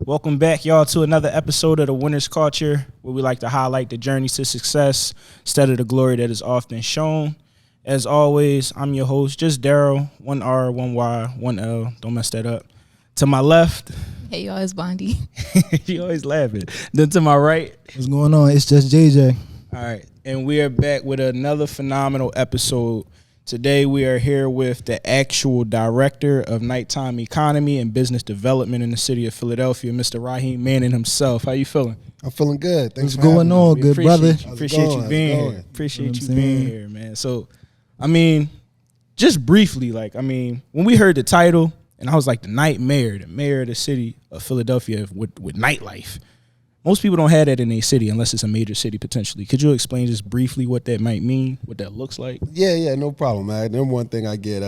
Welcome back, y'all, to another episode of The Winner's Culture, where we like to highlight the journey to success instead of the glory that is often shown. As always, I'm your host, just Daryl, 1 R, 1 Y, 1 L. Don't mess that up. To my left. Hey, y'all, it's Bondi. You always laughing. Then to my right. What's going on? It's just JJ. All right, and we are back with another phenomenal episode. Today we are here with the actual director of nighttime economy and business development in the city of Philadelphia, Mr. Raheem Manning himself. How you feeling? I'm feeling good. Thanks What's going on, good brother? Appreciate you being here. Appreciate you being here, man. So, just briefly, when we heard the title, and I was like, the mayor of the city of Philadelphia with nightlife. Most people don't have that in a city unless it's a major city potentially. Could you explain just briefly what that might mean, what that looks like? Yeah, no problem, man. Number one thing I get,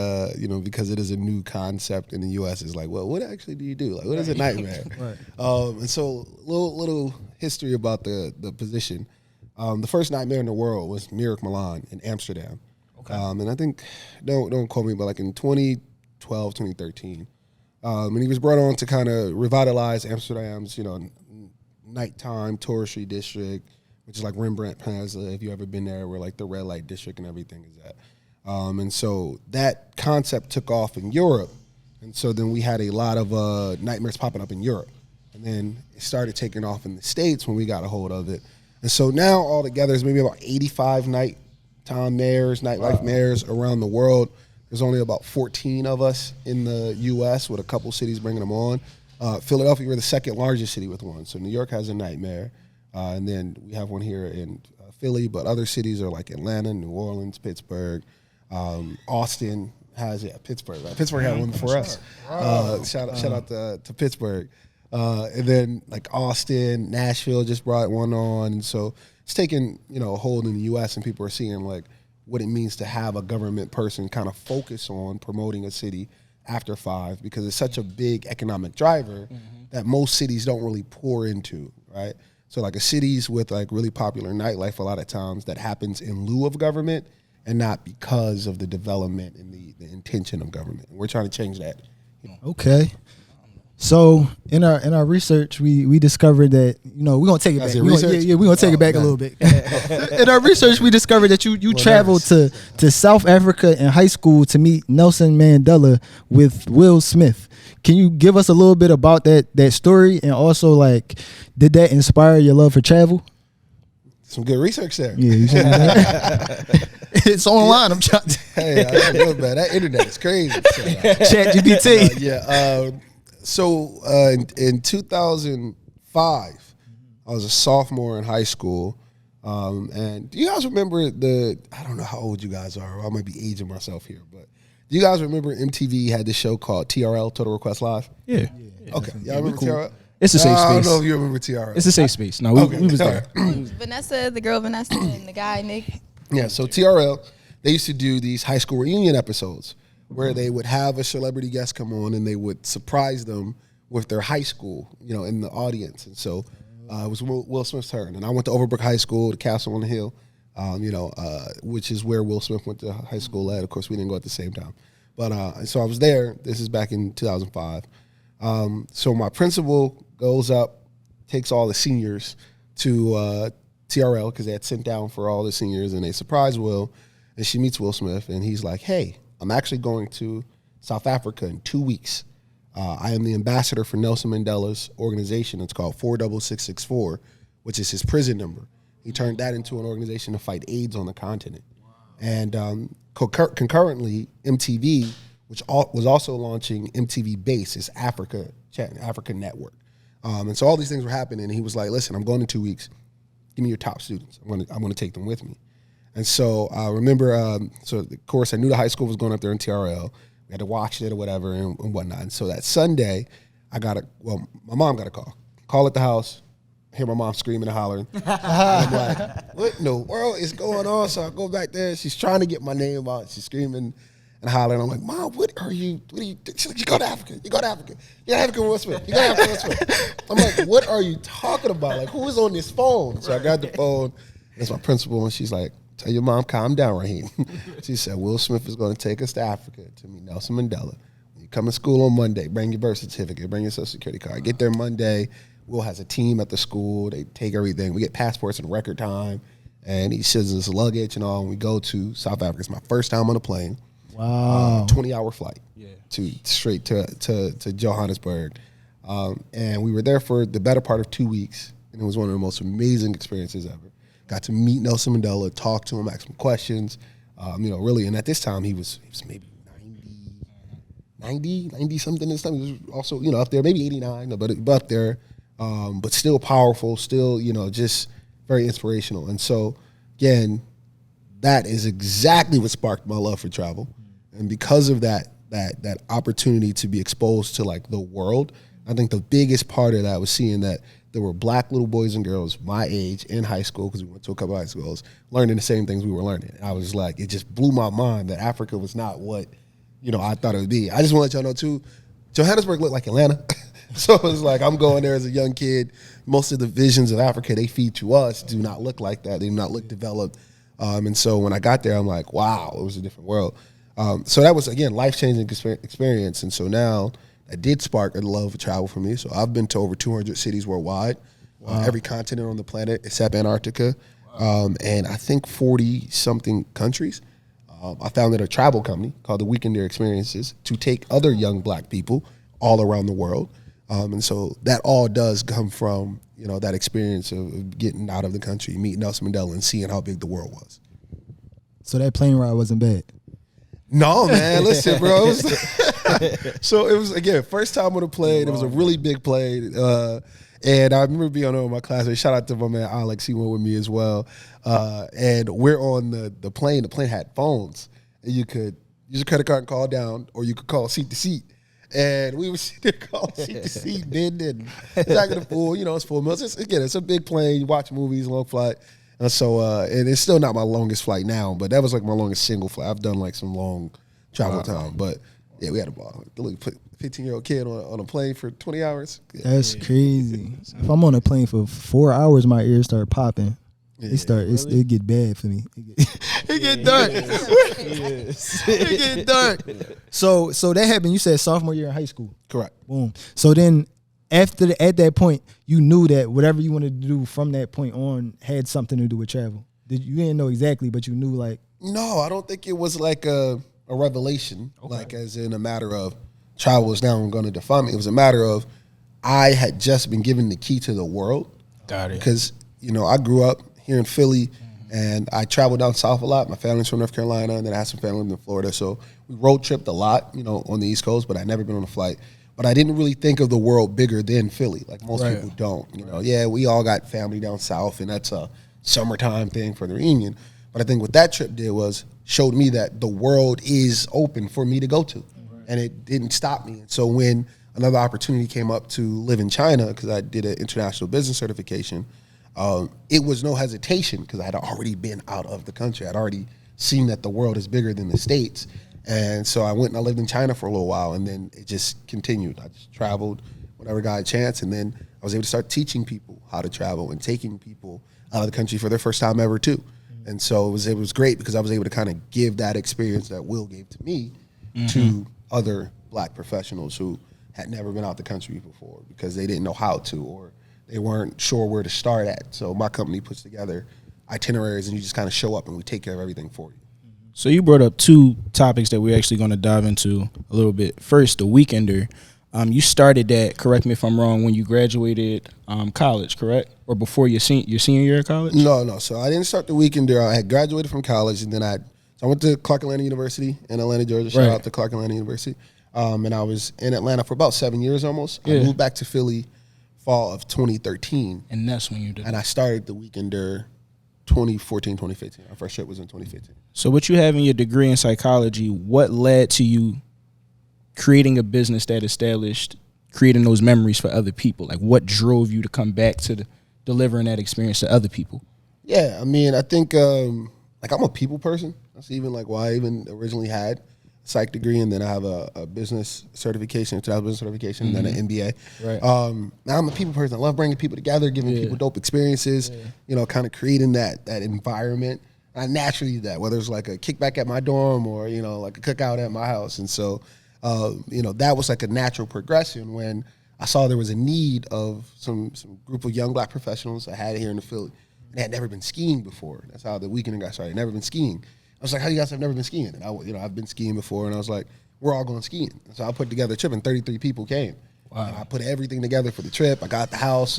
because it is a new concept in the U.S. is like, well, what actually do you do? Like, what is a nightmare? Right. And so little history about the position. The first nightmare in the world was Mirak Milan in Amsterdam. Okay. And I think, don't quote me, but like in 2012, 2013, and he was brought on to kind of revitalize Amsterdam's, nighttime touristy district, which is like Rembrandt Plaza, if you've ever been there, where like the red light district and everything is at. And so that concept took off in Europe. And so then we had a lot of nightmares popping up in Europe. And then it started taking off in the States when we got a hold of it. And so now all together there's maybe about 85 nighttime mayors, nightlife mayors around the world. There's only about 14 of us in the U.S. with a couple cities bringing them on. Philadelphia, we're the second largest city with one. So New York has a nightmare, and then we have one here in Philly, but other cities are like Atlanta, New Orleans, Pittsburgh. Austin has, Pittsburgh. Right? Pittsburgh had one before us. Shout out to Pittsburgh. And then like Austin, Nashville just brought one on. And so it's taken, a hold in the U.S. and people are seeing like what it means to have a government person kind of focus on promoting a city after 5, because it's such a big economic driver that most cities don't really pour into, right? So like a cities with like really popular nightlife, a lot of times that happens in lieu of government and not because of the development and the intention of government. We're trying to change that. Okay. So in our research, we discovered that we're gonna take it back. We're gonna take it back a little bit. In our research, we discovered that you traveled to South Africa in high school to meet Nelson Mandela with Will Smith. Can you give us a little bit about that story, and also like, did that inspire your love for travel? Some good research there. Yeah, it's online. I'm trying. Hey, I know, man. That internet is crazy. ChatGPT. So in 2005, I was a sophomore in high school. And do you guys remember I don't know how old you guys are. I might be aging myself here, but do you guys remember MTV had this show called TRL, Total Request Live? Yeah. Okay. Y'all remember TRL? It's a safe space. I don't know if you remember TRL. It's a safe space. No, we was there. Vanessa, the girl Vanessa, and the guy Nick. Yeah, so TRL, they used to do these high school reunion episodes where they would have a celebrity guest come on and they would surprise them with their high school, in the audience. And so it was Will Smith's turn. And I went to Overbrook High School, the Castle on the Hill, which is where Will Smith went to high school at. Of course, we didn't go at the same time. But so I was there. This is back in 2005. So my principal goes up, takes all the seniors to TRL because they had sent down for all the seniors, and they surprise Will. And she meets Will Smith, and he's like, hey, I'm actually going to South Africa in 2 weeks. I am the ambassador for Nelson Mandela's organization. It's called 46664, which is his prison number. He turned that into an organization to fight AIDS on the continent. And concurrently, MTV, which was also launching MTV Base, his Africa network. And so all these things were happening, and he was like, listen, I'm going in 2 weeks. Give me your top students. I'm going to take them with me. And so I remember, of course, I knew the high school was going up there in TRL. We had to watch it or whatever and whatnot. And so that Sunday, my mom got a call at the house. I hear my mom screaming and hollering. And I'm like, what in the world is going on? So I go back there. She's trying to get my name out. She's screaming and hollering. I'm like, Mom, what are you? She's like, you go to Africa. You go to Africa. You're African Will Smith. You go to Africa Will Smith. I'm like, what are you talking about? Like, who is on this phone? So I got the phone. It's my principal, and she's like, tell your mom, calm down, Raheem. She said, Will Smith is going to take us to Africa to meet Nelson Mandela. When you come to school on Monday, bring your birth certificate, bring your social security card. Get there Monday. Will has a team at the school. They take everything. We get passports in record time. And he sends us luggage and all. And we go to South Africa. It's my first time on a plane. Wow. 20-hour flight straight to Johannesburg. And we were there for the better part of 2 weeks. And it was one of the most amazing experiences ever. Got to meet Nelson Mandela, talk to him, ask him questions. Really. And at this time, he was maybe 90 something this time. He was also, up there, maybe 89, but up there. But still powerful, still, just very inspirational. And so, again, that is exactly what sparked my love for travel. And because of that opportunity to be exposed to like the world, I think the biggest part of that was seeing that there were black little boys and girls my age in high school, because we went to a couple of high schools, learning the same things we were learning. I was like, it just blew my mind that Africa was not what, I thought it would be. I just want to let y'all know too, Johannesburg looked like Atlanta. So it was like, I'm going there as a young kid. Most of the visions of Africa they feed to us do not look like that. They do not look developed. And so when I got there, I'm like, wow, it was a different world. So that was, again, life-changing experience. And so now that did spark a love of travel for me. So I've been to over 200 cities worldwide, every continent on the planet except Antarctica, and I think 40-something countries. I founded a travel company called the Weekender Experiences to take other young black people all around the world. And so that all does come from, that experience of getting out of the country, meeting Nelson Mandela and seeing how big the world was. So that plane ride wasn't bad? No, man. Listen, bro. So it was, again, first time on a plane. It was a really big plane. And I remember being on my classmate. Shout out to my man Alex. He went with me as well. And we're on the plane. The plane had phones. And you could use your credit card and call down, or you could call seat to seat. And we would sit there calling seat to seat, bending, back in the pool. It's full meals. It's a big plane. You watch movies, long flight. And so, and it's still not my longest flight now, but that was like my longest single flight. I've done like some long travel time, but yeah, we had a ball. Put a 15-year-old kid on a plane for 20 hours. Yeah. That's crazy. If I'm on a plane for 4 hours, my ears start popping. It get bad for me. It get dark. It get dark. So that happened. You said sophomore year in high school. Correct. Boom. So then at that point, you knew that whatever you wanted to do from that point on had something to do with travel. You didn't know exactly, but you knew like. No, I don't think it was like a revelation, like as in a matter of travel is now going to define me. It was a matter of I had just been given the key to the world. Got it. Because, I grew up here in Philly, and I traveled down south a lot. My family's from North Carolina, and then I had some family in Florida. So we road tripped a lot, on the East Coast, but I'd never been on a flight. But I didn't really think of the world bigger than Philly, like most people don't. Yeah, we all got family down south, and that's a summertime thing for the reunion. But I think what that trip did was showed me that the world is open for me to go to, and it didn't stop me. And so when another opportunity came up to live in China, because I did an international business certification, it was no hesitation because I had already been out of the country. I'd already seen that the world is bigger than the States. And so I went and I lived in China for a little while, and then it just continued. I just traveled whenever I got a chance, and then I was able to start teaching people how to travel and taking people out of the country for their first time ever too. And so it was great because I was able to kind of give that experience that Will gave to me to other black professionals who had never been out the country before because they didn't know how to, or they weren't sure where to start at. So my company puts together itineraries, and you just kind of show up and we take care of everything for you. So you brought up two topics that we're actually going to dive into a little bit. First, the Weekender. You started that, correct me if I'm wrong, when you graduated college, correct? Or before your senior year of college? No. So I didn't start the Weekender. I had graduated from college, and then I went to Clark Atlanta University in Atlanta, Georgia. Shout out to Clark Atlanta University. And I was in Atlanta for about 7 years almost. Yeah. I moved back to Philly fall of 2013. And that's when you did. And I started the Weekender 2014, 2015. Our first trip was in 2015. So what you have in your degree in psychology, what led to you creating a business that established creating those memories for other people? Like, what drove you to come back to delivering that experience to other people? Yeah, I mean, I think like I'm a people person. That's even like why I even originally had a psych degree, and then I have a business certification, international business certification, and then an MBA. Right. Now I'm a people person. I love bringing people together, giving people dope experiences. Kind of creating that environment. I naturally do that, whether it's like a kickback at my dorm or like a cookout at my house, and so. that was like a natural progression when I saw there was a need of some group of young black professionals I had here in the Philly, and they had never been skiing before. That's how the weekend got started. Never been skiing. I was like, how you guys have never been skiing? And I've been skiing before, and I was like, we're all going skiing. So I put together a trip, and 33 people came. Wow. And I put everything together for the trip. I got the house,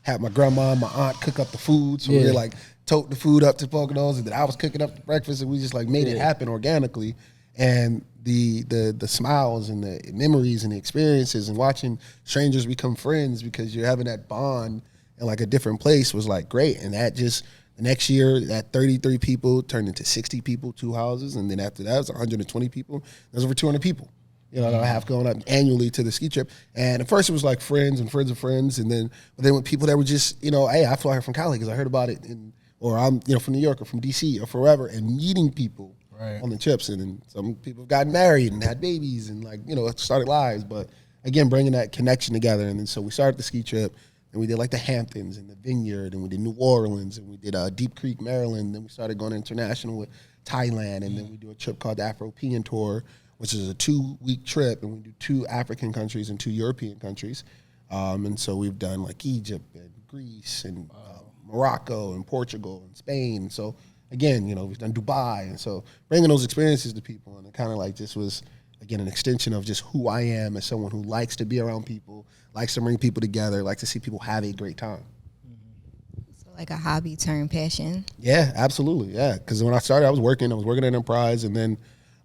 had my grandma and my aunt cook up the food. So we like tote the food up to Poconos, and then I was cooking up the breakfast, and we just like made it happen organically. And the smiles and the memories and the experiences and watching strangers become friends because you're having that bond in like a different place was like great. And that just the next year, that 33 people turned into 60 people, 2 houses, and then after that it was 120 people. There's over 200 people. That I have going up annually to the ski trip. And at first it was like friends and friends of friends. And then with people that were just, hey, I fly here from Cali because I heard about it. Or I'm, from New York or from DC or forever, and meeting people on the trips. And then some people have gotten married and had babies and started lives. But again, bringing that connection together. And then so we started the ski trip and we did like the Hamptons and the Vineyard and we did New Orleans and we did Deep Creek, Maryland. Then we started going international with Thailand. And then we do a trip called the Afro-European Tour, which is a 2-week trip, and we do 2 African countries and 2 European countries. And so we've done like Egypt and Greece and Morocco and Portugal and Spain. So again, we've done Dubai. And so bringing those experiences to people, and it kind of like just was, again, an extension of just who I am as someone who likes to be around people, likes to bring people together, likes to see people have a great time. So like a hobby turned passion. Yeah, absolutely. Yeah, because when I started, I was working at Enterprise, and then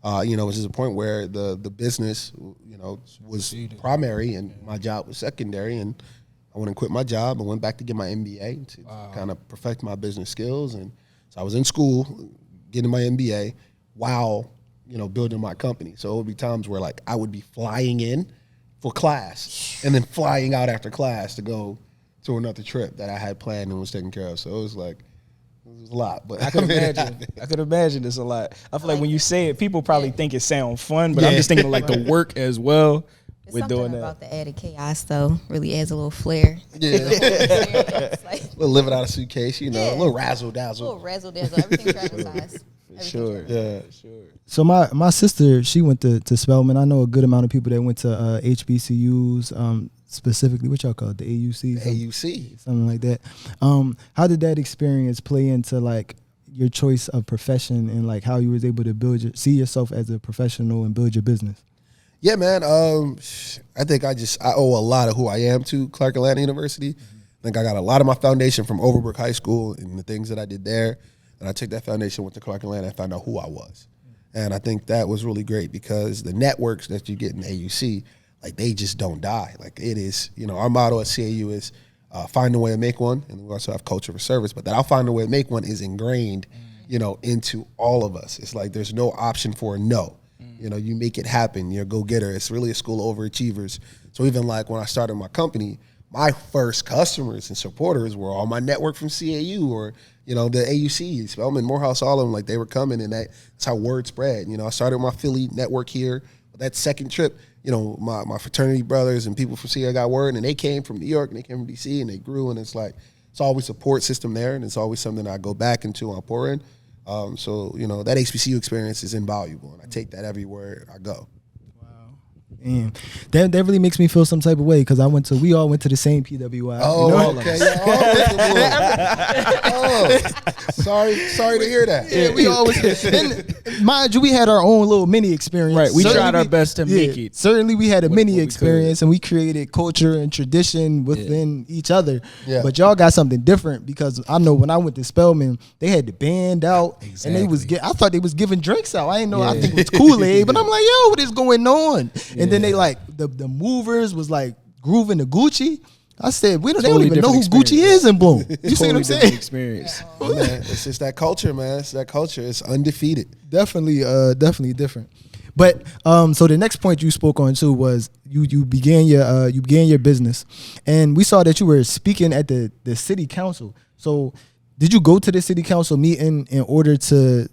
it was just a point where the business, was primary and my job was secondary. And I went and quit my job and went back to get my MBA to kind of perfect my business skills. And so I was in school getting my MBA while, building my company. So it would be times where like I would be flying in for class and then flying out after class to go to another trip that I had planned and was taken care of. So it was like, it was a lot, but I could imagine it's a lot. I feel like when you say it, people probably think it sounds fun, but I'm just thinking like the work as well with doing that. About the added chaos though really adds a little flair. Yeah, a little living out of suitcase, a little razzle dazzle. Everything travel size. Sure. So my sister, she went to Spelman. I know a good amount of people that went to HBCUs. Specifically, what y'all call it, the AUC? AUC. Something like that. How did that experience play into like your choice of profession and like how you was able to see yourself as a professional and build your business? Yeah, man. I think I owe a lot of who I am to Clark Atlanta University. I think I got a lot of my foundation from Overbrook High School and the things that I did there. And I took that foundation, went to Clark Atlanta, and found out who I was. And I think that was really great because the networks that you get in AUC, like they just don't die. Like it is, our motto at CAU is find a way to make one. And we also have culture for service, but that I'll find a way to make one is ingrained, into all of us. It's like there's no option for a no. You make it happen. You're a go-getter. It's really a school of overachievers. So even like when I started my company, my first customers and supporters were all my network from CAU or, the AUC, Spelman, Morehouse, all of them. Like they were coming, and that's how word spread. I started my Philly network here. That second trip, my fraternity brothers and people from CAU got word, and they came from New York, and they came from DC, and they grew, and it's like, it's always a support system there, and it's always something I go back into and I pour in. So, that HBCU experience is invaluable, and I take that everywhere I go. And that really makes me feel some type of way because we all went to the same PWI. Oh, okay. Sorry to hear that. Yeah, we always. And mind you, we had our own little mini experience. Right, we tried our best to make it. Certainly, we had a mini experience, and we created culture and tradition within each other. Yeah. But y'all got something different because I know when I went to Spelman, they had the band out, and they was I thought they was giving drinks out. I didn't know. I think it was Kool-Aid, but I'm like, yo, what is going on? And then they like the movers was like grooving the Gucci. I said, they don't even know who Gucci is in Bloom. You see what I'm saying? Experience. Man, it's just that culture, man. It's that culture. It's undefeated. Definitely different. But so the next point you spoke on too was you began your business, and we saw that you were speaking at the city council. So did you go to the city council meeting in order to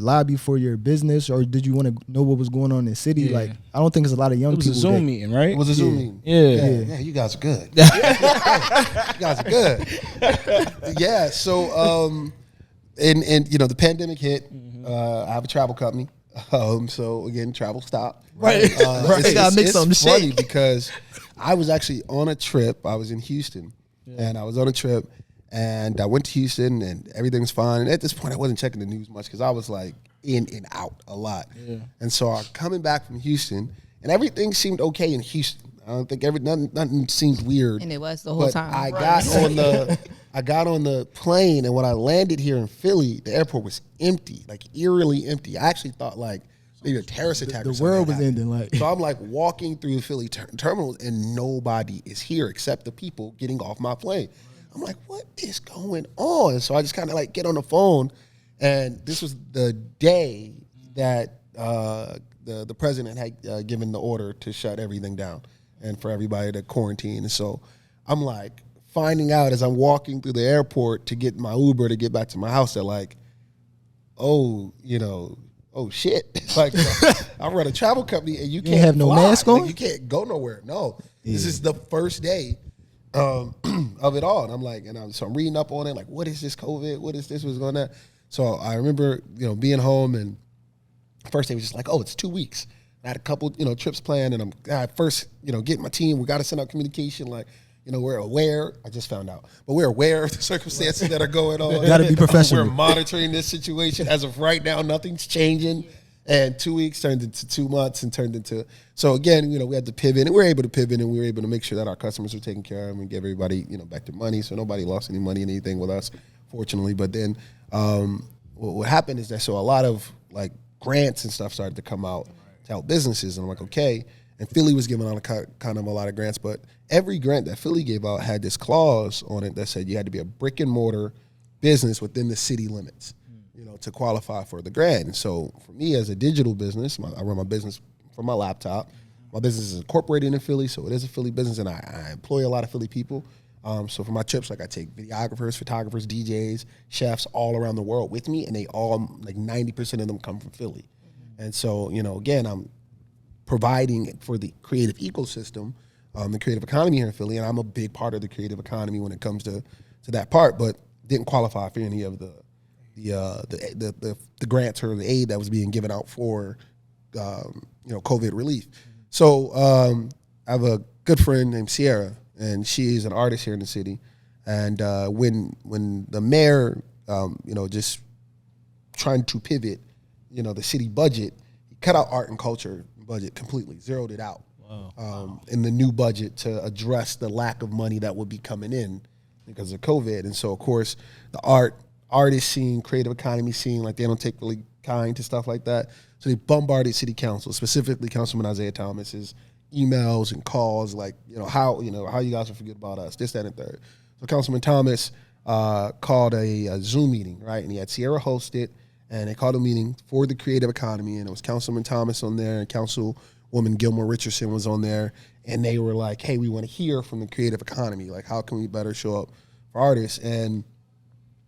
lobby for your business, or did you want to know what was going on in the city? Yeah. Like, I don't think there's a lot of young people. It was a Zoom meeting, right? It was a Zoom meeting. Yeah, you guys are good. You guys are good. Yeah. So, and the pandemic hit. I have a travel company. So again, travel stop. Right. It's funny because I was actually on a trip. I was in Houston, and I was on a trip, and I went to Houston, and everything was fine. And at this point, I wasn't checking the news much because I was like in and out a lot. Yeah. And so I'm coming back from Houston, and everything seemed okay in Houston. I don't think nothing seemed weird. And it was the whole time. I got on the plane, and when I landed here in Philly, the airport was empty, like eerily empty. I actually thought like maybe a terrorist attack. The world was ending. Like, so I'm like walking through the Philly terminals, and nobody is here except the people getting off my plane. I'm like, what is going on? So I just kind of like get on the phone, and this was the day that the president had given the order to shut everything down and for everybody to quarantine. And so I'm like finding out as I'm walking through the airport to get my Uber to get back to my house that like, oh shit. Like, I run a travel company and you can't have no mask on? Like, you can't go nowhere. No. Yeah. This is the first day of it all. And I'm like, so I'm reading up on it, like, what is this COVID? What is this? What's going on? So I remember, being home, and first day was just like, oh, it's 2 weeks. I had a couple, trips planned, and I'm first, getting my team. We got to send out communication, like, we're aware. I just found out, but we're aware of the circumstances that are going on. Got to be professional. We're monitoring this situation. As of right now, nothing's changing. And 2 weeks turned into 2 months and turned into. So again, we had to pivot, and we were able to pivot, and we were able to make sure that our customers were taken care of and give everybody, back their money. So nobody lost any money, anything with us, fortunately. But then what happened is that so a lot of like grants and stuff started to come out to help businesses, and I'm like, okay. And Philly was giving out kind of a lot of grants, but every grant that Philly gave out had this clause on it that said you had to be a brick and mortar business within the city limits, to qualify for the grant. And so for me as a digital business, I run my business from my laptop. My business is incorporated in Philly, so it is a Philly business, and I employ a lot of Philly people. So for my trips, like I take videographers, photographers, DJs, chefs all around the world with me, and they all, like 90% of them come from Philly. And so, again, I'm providing for the creative ecosystem, the creative economy here in Philly, and I'm a big part of the creative economy when it comes to that part, but didn't qualify for any of the grants or the aid that was being given out for COVID relief. So I have a good friend named Sierra, and she's an artist here in the city. And when the mayor, just trying to pivot, the city budget, he cut out art and culture budget completely, zeroed it out. Wow. In the new budget to address the lack of money that would be coming in because of COVID. And so, of course, the artist scene, creative economy scene, like they don't take really kind to stuff like that. So they bombarded city council, specifically Councilman Isaiah Thomas's emails and calls, like, how you guys will forget about us, this, that, and third. So Councilman Thomas called a Zoom meeting, right? And he had Sierra host it, and they called a meeting for the creative economy, and it was Councilman Thomas on there, and Councilwoman Gilmore Richardson was on there, and they were like, hey, we want to hear from the creative economy. Like, how can we better show up for artists? And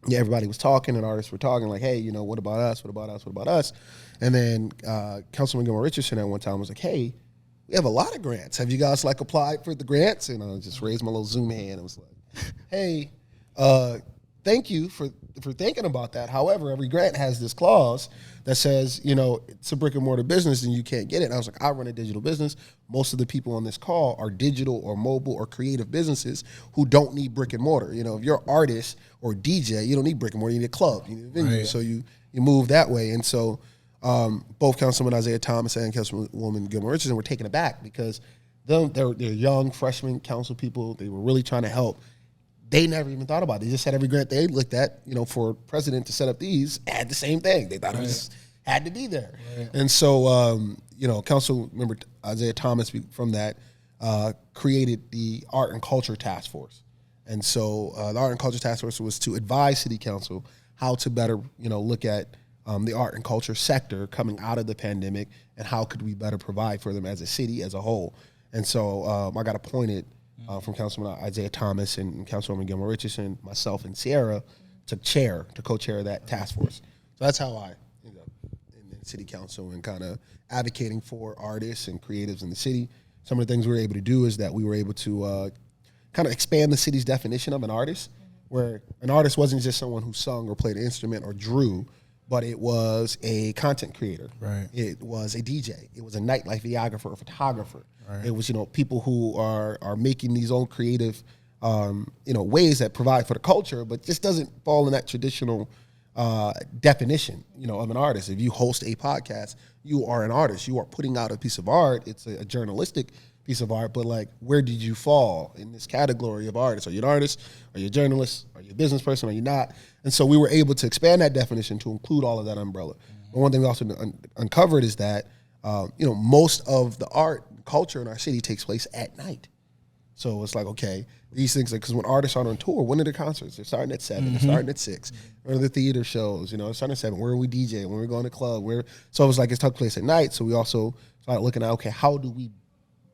yeah, everybody was talking, and artists were talking, like, hey, what about us? What about us? What about us? And then Councilman Gilmore Richardson at one time was like, hey, we have a lot of grants. Have you guys, like, applied for the grants? And I just raised my little Zoom hand and was like, hey, thank you for thinking about that. However, every grant has this clause that says, it's a brick and mortar business and you can't get it. And I was like, I run a digital business. Most of the people on this call are digital or mobile or creative businesses who don't need brick and mortar. If you're an artist or DJ, you don't need brick and mortar. You need a club. You need a venue. Right. So you move that way. And so both Councilman Isaiah Thomas and Councilwoman Gilmore Richardson were taken aback because they're young freshman council people. They were really trying to help. They never even thought about it. They just had every grant they looked at, for president to set up these, had the same thing. They thought it was had to be there. Right. And so, Council member Isaiah Thomas from that created the Art and Culture Task Force. And so the Art and Culture Task Force was to advise City Council how to better, look at the art and culture sector coming out of the pandemic and how could we better provide for them as a city as a whole. And so I got appointed from Councilman Isaiah Thomas and Councilwoman Gilmore Richardson, myself and Sierra, to co-chair that task force. So that's how I ended up in City Council and kind of advocating for artists and creatives in the city. Some of the things we were able to do is that we were able to kind of expand the city's definition of an artist, where an artist wasn't just someone who sung or played an instrument or drew, but it was a content creator. Right. It was a DJ. It was a nightlife videographer, a photographer. Right. It was, people who are making these own creative, ways that provide for the culture, but just doesn't fall in that traditional definition, of an artist. If you host a podcast, you are an artist. You are putting out a piece of art. It's a journalistic piece of art, but like, where did you fall in this category of artist? Are you an artist? Are you a journalist? Are you a business person? Are you not? And so we were able to expand that definition to include all of that umbrella. But one thing we also uncovered is that, most of the art and culture in our city takes place at night. So it's like, okay, these things, because when artists are on tour, when are the concerts? They're starting at 7, they're starting at 6. Where are the theater shows? They're starting at 7. Where are we DJing? When we're going to club? So it was like it took place at night. So we also started looking at, okay, how do we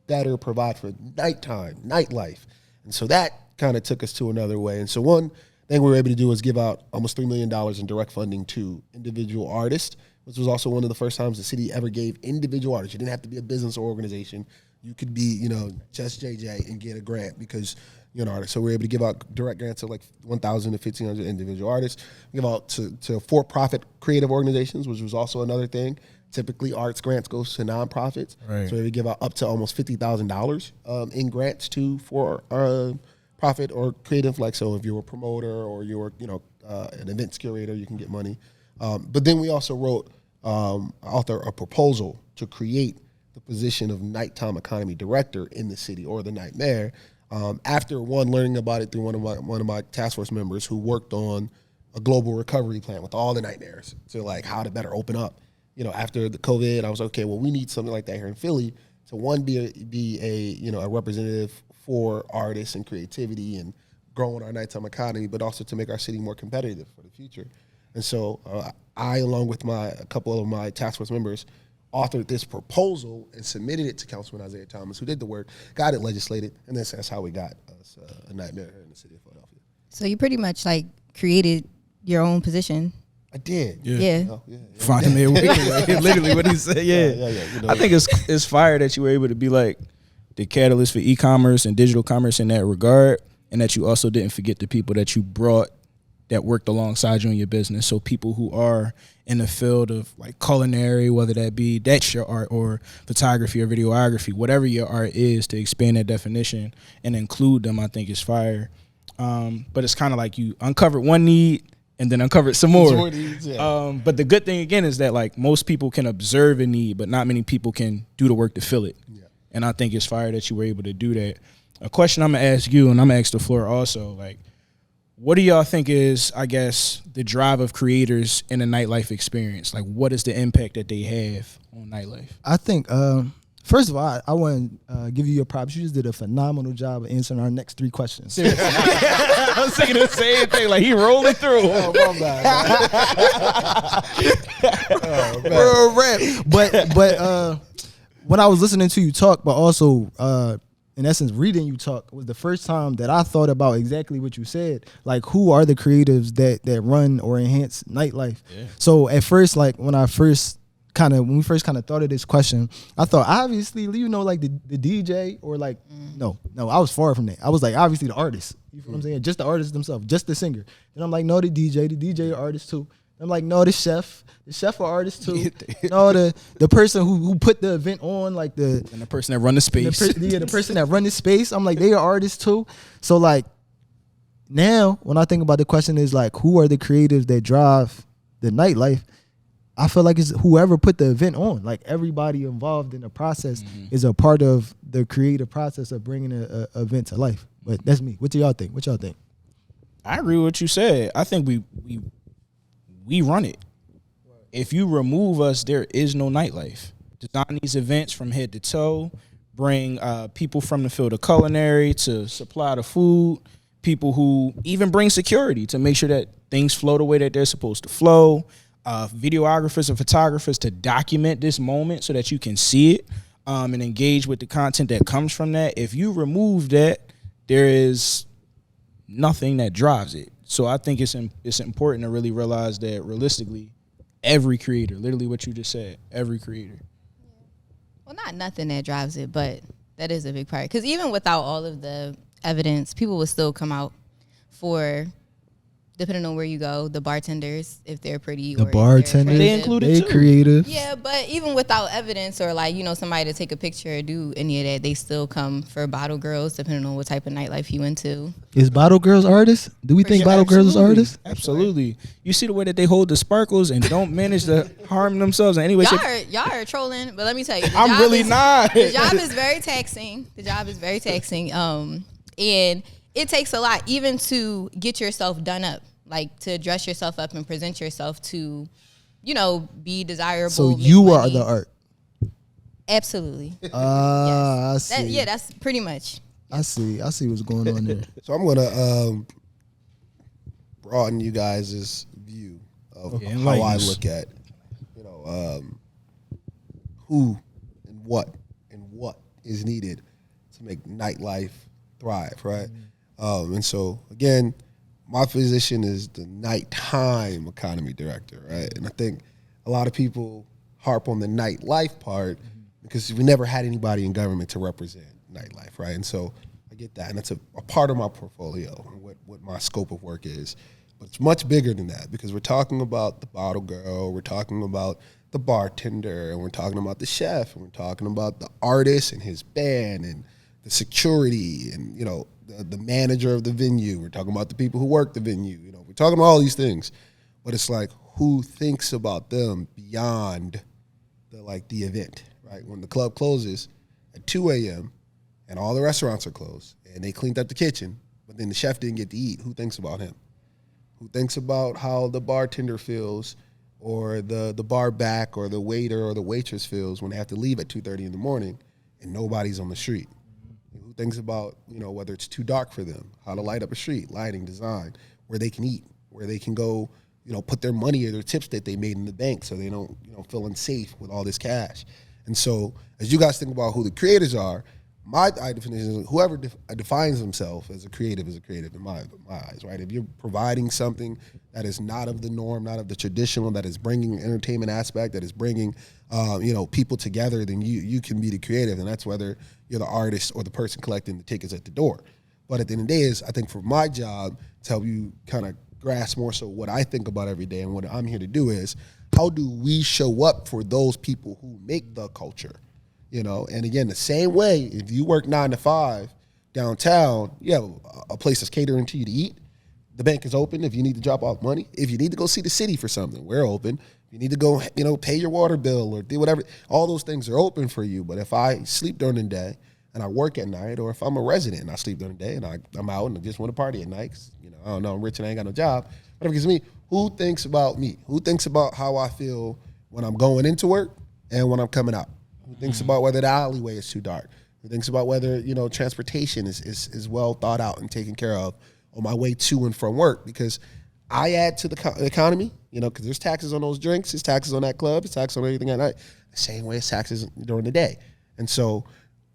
better provide for nighttime, nightlife? And so that kind of took us to another way. And so one thing we were able to do was give out almost $3 million in direct funding to individual artists, which was also one of the first times the city ever gave individual artists. You didn't have to be a business or organization. You could be, just JJ and get a grant because you're an artist. So we were able to give out direct grants to like 1,000 to 1,500 individual artists. We give out to for-profit creative organizations, which was also another thing. Typically, arts grants goes to nonprofits. Right. So we give out up to almost $50,000 in grants for profit or creative. Like, so if you're a promoter or you're, an events curator, you can get money. But then we also author a proposal to create the position of nighttime economy director in the city, or the night mayor. After learning about it through one of my task force members who worked on a global recovery plan with all the nightmares to like how to better open up. After the COVID, I was okay. Well, we need something like that here in Philly to be a representative for artists and creativity and growing our nighttime economy, but also to make our city more competitive for the future. And so I, along with a couple of my task force members, authored this proposal and submitted it to Councilman Isaiah Thomas, who did the work, got it legislated, and that's how we got us a nightmare here in the city of Philadelphia. So you pretty much like created your own position. I did. Yeah. Find him here. Literally what he said. Yeah. I think it's fire that you were able to be like the catalyst for e-commerce and digital commerce in that regard, and that you also didn't forget the people that you brought that worked alongside you in your business. So people who are in the field of like culinary, whether that's your art, or photography or videography, whatever your art is, to expand that definition and include them, I think is fire. But it's kind of like you uncovered one need and then uncovered some more. Needs, yeah. But the good thing again is that like most people can observe a need, but not many people can do the work to fill it. Yeah. And I think it's fire that you were able to do that. A question I'm gonna ask you, and I'm gonna ask the floor also, like, what do y'all think is, I guess, the drive of creators in a nightlife experience? Like, what is the impact that they have on nightlife? I think, first of all, I want to give you your props. You just did a phenomenal job of answering our next 3 questions. I was thinking the same thing. Like, he rolling through. Oh, my bad. But when I was listening to you talk, but also in essence reading you talk, was the first time that I thought about exactly what you said. Like, who are the creatives that run or enhance nightlife? Yeah. So at first, like when we first kind of thought of this question, I thought obviously, like the DJ or like no, I was far from that. I was like, obviously the artist. You feel what I'm saying? Just the artist themselves, just the singer. And I'm like, no, the DJ artist too. I'm like, no, the chef are artist too. No, the person who put the event on, like and the person that run the space. The person that run the space. I'm like, they are artists too. So like now when I think about the question is like, who are the creatives that drive the nightlife? I feel like it's whoever put the event on. Like everybody involved in the process is a part of the creative process of bringing an event to life. But that's me. What do y'all think? I agree with what you said. I think we run it. If you remove us, there is no nightlife. Design these events from head to toe, bring people from the field of culinary to supply the food, people who even bring security to make sure that things flow the way that they're supposed to flow, videographers and photographers to document this moment so that you can see it and engage with the content that comes from that. If you remove that, there is nothing that drives it. So I think it's important to really realize that realistically, every creator, literally what you just said, every creator. Well, not nothing that drives it, but that is a big part. Because even without all of the evidence, people would still come out for depending on where you go, the bartenders, if they're pretty, The or bartenders, they included they too. creative. Yeah, but even without evidence or like, somebody to take a picture or do any of that, they still come for bottle girls, depending on what type of nightlife you into. Is Bottle Girls artists? Do we think Bottle Girls is artists? Absolutely. You see the way that they hold the sparkles and don't manage to harm themselves in any way. Y'all are trolling, but let me tell you, I'm really not. The job is very taxing. And it takes a lot even to get yourself done up, like to dress yourself up and present yourself to, be desirable. So you are the art. Absolutely. Yes. I see. That's pretty much. I see what's going on there. So I'm gonna broaden you guys' view of how I look at, who and what is needed to make nightlife thrive, right? And so again, my position is the nighttime economy director, right? And I think a lot of people harp on the nightlife part because we never had anybody in government to represent nightlife, right? And so I get that, and it's a part of my portfolio, what my scope of work is. But it's much bigger than that because we're talking about the bottle girl, we're talking about the bartender, and we're talking about the chef, and we're talking about the artist and his band, and the security, and the manager of the venue. We're talking about the people who work the venue. We're talking about all these things, but it's like who thinks about them beyond the event, right? When the club closes at 2 a.m. and all the restaurants are closed and they cleaned up the kitchen, but then the chef didn't get to eat, who thinks about him? Who thinks about how the bartender feels, or the bar back, or the waiter or the waitress feels when they have to leave at 2:30 in the morning and nobody's on the street? Who thinks about, whether it's too dark for them, how to light up a street, lighting, design, where they can eat, where they can go, put their money or their tips that they made in the bank so they don't, feel unsafe with all this cash. And so as you guys think about who the creators are, my definition is whoever defines himself as a creative is a creative in my eyes, right? If you're providing something that is not of the norm, not of the traditional, that is bringing an entertainment aspect, that is bringing, people together, then you can be the creative, and that's whether you're the artist or the person collecting the tickets at the door. But at the end of the day, is I think for my job to help you kind of grasp more so what I think about every day and what I'm here to do is how do we show up for those people who make the culture? And again, the same way, if you work 9 to 5 downtown, you have a place that's catering to you to eat. The bank is open if you need to drop off money. If you need to go see the city for something, we're open. If you need to go, pay your water bill or do whatever, all those things are open for you. But if I sleep during the day and I work at night, or if I'm a resident and I sleep during the day and I'm out and I just want to party at night, 'cause, I don't know, I'm rich and I ain't got no job, whatever it gives me, who thinks about me? Who thinks about how I feel when I'm going into work and when I'm coming out? Who thinks about whether the alleyway is too dark? Who thinks about whether, transportation is well thought out and taken care of on my way to and from work? Because I add to the economy, because there's taxes on those drinks, there's taxes on that club, there's taxes on everything at night, the same way as taxes during the day. And so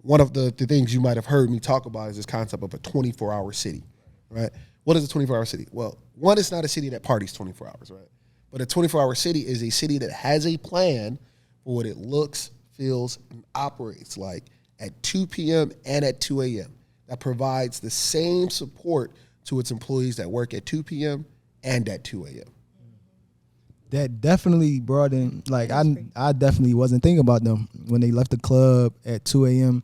one of the things you might have heard me talk about is this concept of a 24-hour city, right? What is a 24-hour city? Well, one, it's not a city that parties 24 hours, right? But a 24-hour city is a city that has a plan for what it looks, feels, and operates like at 2 p.m. and at 2 a.m. that provides the same support to its employees that work at 2 p.m. and at 2 a.m. That definitely brought in, I definitely wasn't thinking about them when they left the club at 2 a.m.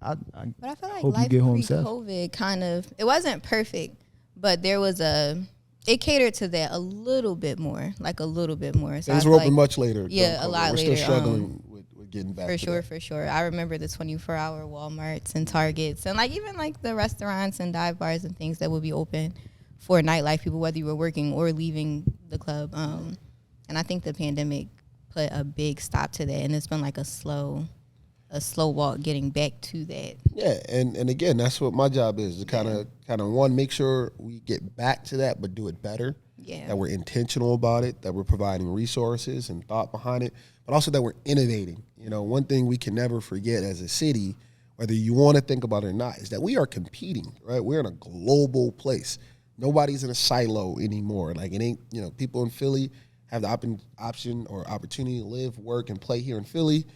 But I feel like hope life you get home safe. pre-COVID kind of, it wasn't perfect, but there was it catered to that a little bit more. So Things were open much later. Yeah, a lot later. We're still struggling with getting back to that. For sure. I remember the 24-hour Walmarts and Targets and even the restaurants and dive bars and things that would be open for nightlife people, whether you were working or leaving the club. And I think the pandemic put a big stop to that, and it's been a slow walk getting back to that. Yeah, and again, that's what my job is, to kind of one, make sure we get back to that, but do it better. Yeah. That we're intentional about it, that we're providing resources and thought behind it, but also that we're innovating. One thing we can never forget as a city, whether you want to think about it or not, is that we are competing, right? We're in a global place. Nobody's in a silo anymore. It ain't, people in Philly have the option or opportunity to live, work, and play here in Philly,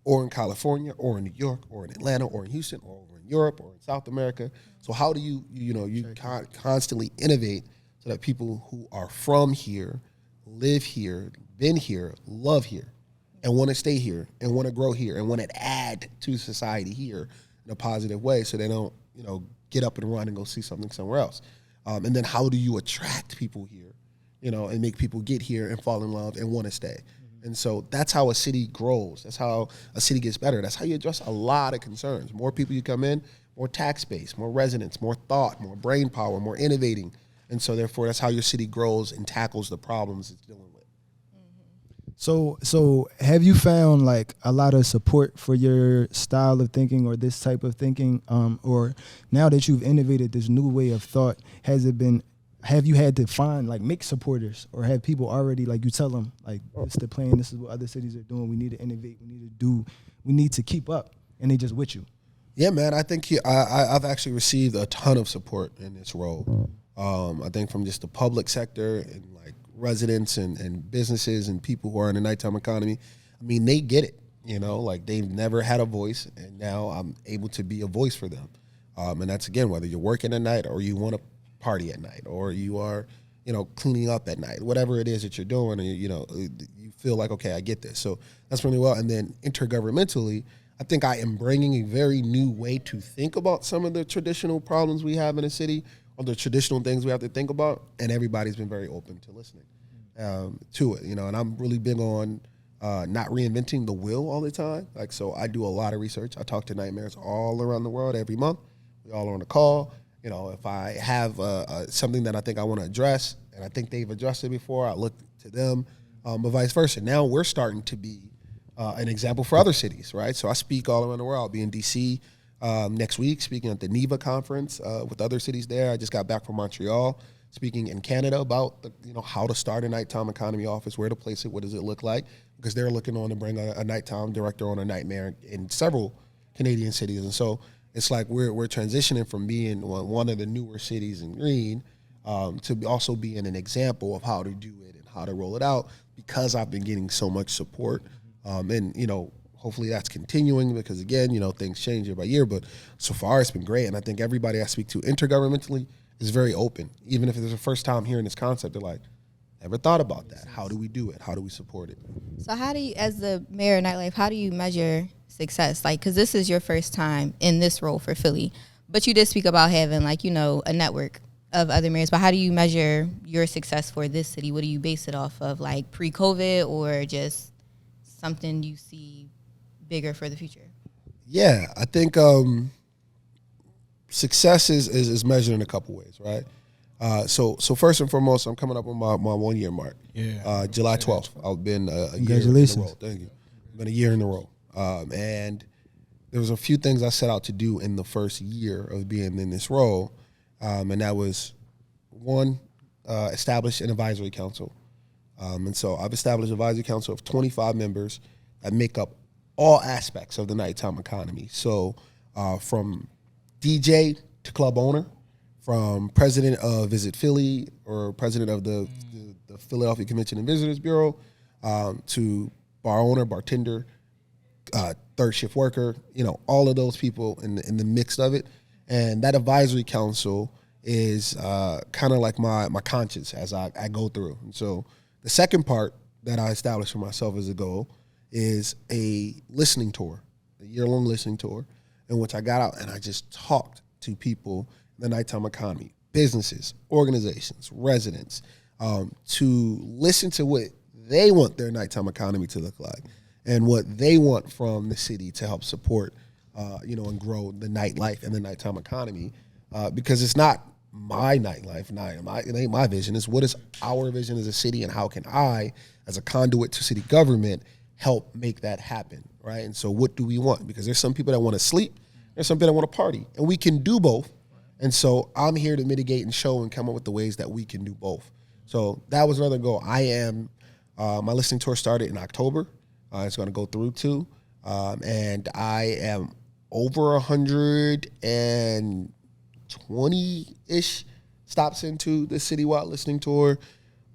or in California, or in New York, or in Atlanta, or in Houston, or over in Europe, or in South America. So how do you constantly innovate so that people who are from here, live here, been here, love here, and want to stay here, and want to grow here, and want to add to society here in a positive way, so they don't, get up and run and go see something somewhere else. And then how do you attract people here, and make people get here and fall in love and want to stay? And so that's how a city grows. That's how a city gets better. That's how you address a lot of concerns. More people you come in, more tax base, more residents, more thought, more brain power, more innovating. And so therefore, that's how your city grows and tackles the problems it's dealing with. So have you found like a lot of support for your style of thinking or this type of thinking? Or now that you've innovated this new way of thought, have you had to find like make supporters, or have people already, like, you tell them like, this is the plan, this is what other cities are doing, we need to innovate, we need to keep up, and they just with you? Yeah, man, I think I've actually received a ton of support in this role. I think from just the public sector and like residents and businesses and people who are in the nighttime economy. I mean, they get it, like they've never had a voice, and now I'm able to be a voice for them. And that's, again, whether you're working at night or you want to party at night, or you are, cleaning up at night, whatever it is that you're doing, and you feel like, okay, I get this. So that's really well. And then intergovernmentally, I think I am bringing a very new way to think about some of the traditional problems we have in the city, or the traditional things we have to think about, and everybody's been very open to listening to it, and I'm really big on not reinventing the wheel all the time. Like, so I do a lot of research. I talk to night mayors all around the world every month. We all are on a call. If I have something that I think I want to address, and I think they've addressed it before, I look to them, but vice versa. Now we're starting to be an example for other cities, right? So I speak all around the world. I'll be in D.C. Next week, speaking at the NEVA conference with other cities there. I just got back from Montreal, speaking in Canada about how to start a nighttime economy office, where to place it, what does it look like, because they're looking on to bring a nighttime director on a nightmare in several Canadian cities. And so it's like we're transitioning from being one of the newer cities in green to also being an example of how to do it and how to roll it out, because I've been getting so much support. And hopefully that's continuing, because again, things change year by year, but so far it's been great. And I think everybody I speak to intergovernmentally is very open. Even if it's the first time hearing this concept, they're like, never thought about that. How do we do it? How do we support it? So how do you, as the mayor of nightlife, how do you measure success? Like, because this is your first time in this role for Philly, but you did speak about having a network of other mayors, but how do you measure your success for this city? What do you base it off of, like pre-COVID, or just something you see bigger for the future? Yeah, I think success is measured in a couple ways, right? So first and foremost, I'm coming up on my 1 year mark. Yeah. July 12th. I've been a year in a row. Thank you. I've been a year in a row. And there was a few things I set out to do in the first year of being in this role. And that was, one, establish an advisory council. And so I've established an advisory council of 25 members that make up all aspects of the nighttime economy. So from DJ to club owner, from president of Visit Philly, or president of the Philadelphia Convention and Visitors Bureau, to bar owner, bartender, third shift worker, all of those people in the mix of it. And that advisory council is kind of like my conscience as I go through. And so the second part that I established for myself as a goal is a listening tour, a year-long listening tour, in which I got out and I just talked to people in the nighttime economy, businesses, organizations, residents, to listen to what they want their nighttime economy to look like and what they want from the city to help support, and grow the nightlife and the nighttime economy, because it's not my nightlife, it ain't my vision. It's what is our vision as a city, and how can I, as a conduit to city government, help make that happen, right? And so what do we want? Because there's some people that want to sleep, there's some people that want to party, and we can do both. And so I'm here to mitigate and show and come up with the ways that we can do both. So that was another goal. My listening tour started in October. It's going to go through to, and I am over 120-ish stops into the citywide listening tour.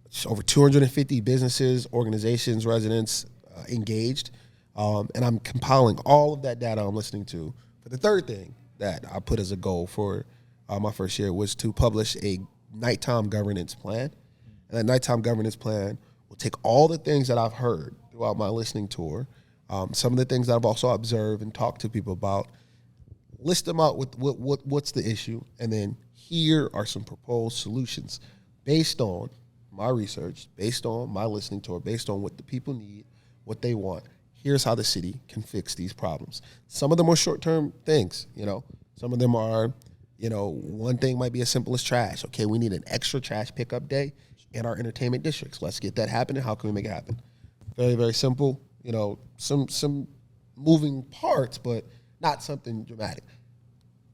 It's over 250 businesses, organizations, residents engaged. And I'm compiling all of that data I'm listening to. But the third thing that I put as a goal for my first year was to publish a nighttime governance plan. And that nighttime governance plan will take all the things that I've heard throughout my listening tour, some of the things that I've also observed and talked to people about, list them out with what's the issue, and then here are some proposed solutions based on my research, based on my listening tour, based on what the people need, what they want. Here's how the city can fix these problems. Some of them are short-term things, Some of them are, one thing might be as simple as trash. Okay, we need an extra trash pickup day in our entertainment districts. Let's get that happening. How can we make it happen? Very, very simple. Some moving parts, but not something dramatic.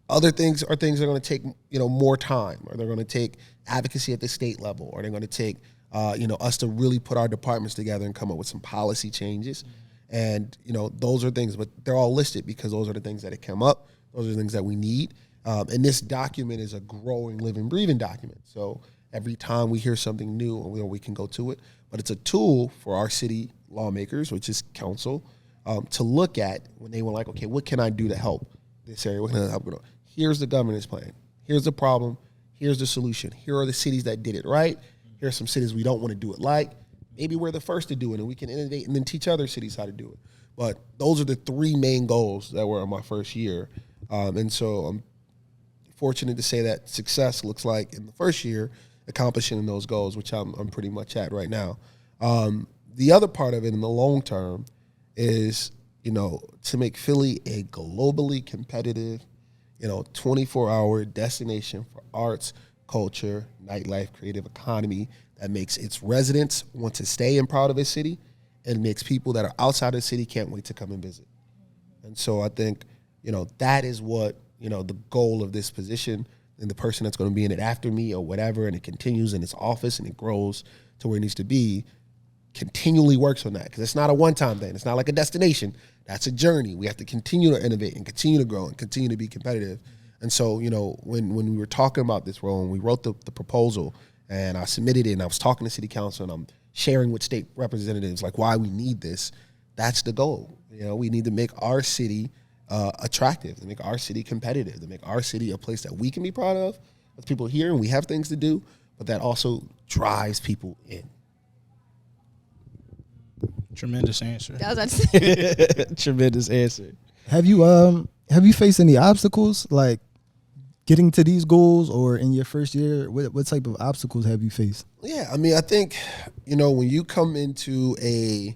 Other things are things that are going to take, more time, or they're going to take advocacy at the state level, or they're going to take, us to really put our departments together and come up with some policy changes. And, those are things, but they're all listed because those are the things that have come up. Those are the things that we need. And this document is a growing, living, breathing document. So every time we hear something new, we can go to it. But it's a tool for our city lawmakers, which is council, to look at when they were like, okay, what can I do to help this area? What can I help with? Here's the governance plan. Here's the problem. Here's the solution. Here are the cities that did it right. Here are some cities we don't want to do it like. Maybe we're the first to do it, and we can innovate and then teach other cities how to do it. But those are the three main goals that were in my first year. And so I'm fortunate to say that success looks like in the first year accomplishing those goals, which I'm pretty much at right now. The other part of it in the long term is, to make Philly a globally competitive, 24-hour destination for arts, culture, nightlife, creative economy that makes its residents want to stay and proud of its city, and makes people that are outside the city can't wait to come and visit. And so I think, that is what, the goal of this position, and the person that's going to be in it after me or whatever, and it continues in its office and it grows to where it needs to be, continually works on that. Because it's not a one-time thing. It's not like a destination. That's a journey. We have to continue to innovate and continue to grow and continue to be competitive. And so, when we were talking about this role and we wrote the proposal and I submitted it and I was talking to city council and I'm sharing with state representatives like why we need this, that's the goal. We need to make our city attractive, to make our city competitive, to make our city a place that we can be proud of as people here and we have things to do, but that also drives people in. Tremendous answer. That was about to say. Tremendous answer. Have you faced any obstacles like getting to these goals, or in your first year, what type of obstacles have you faced? Yeah, I think, when you come into a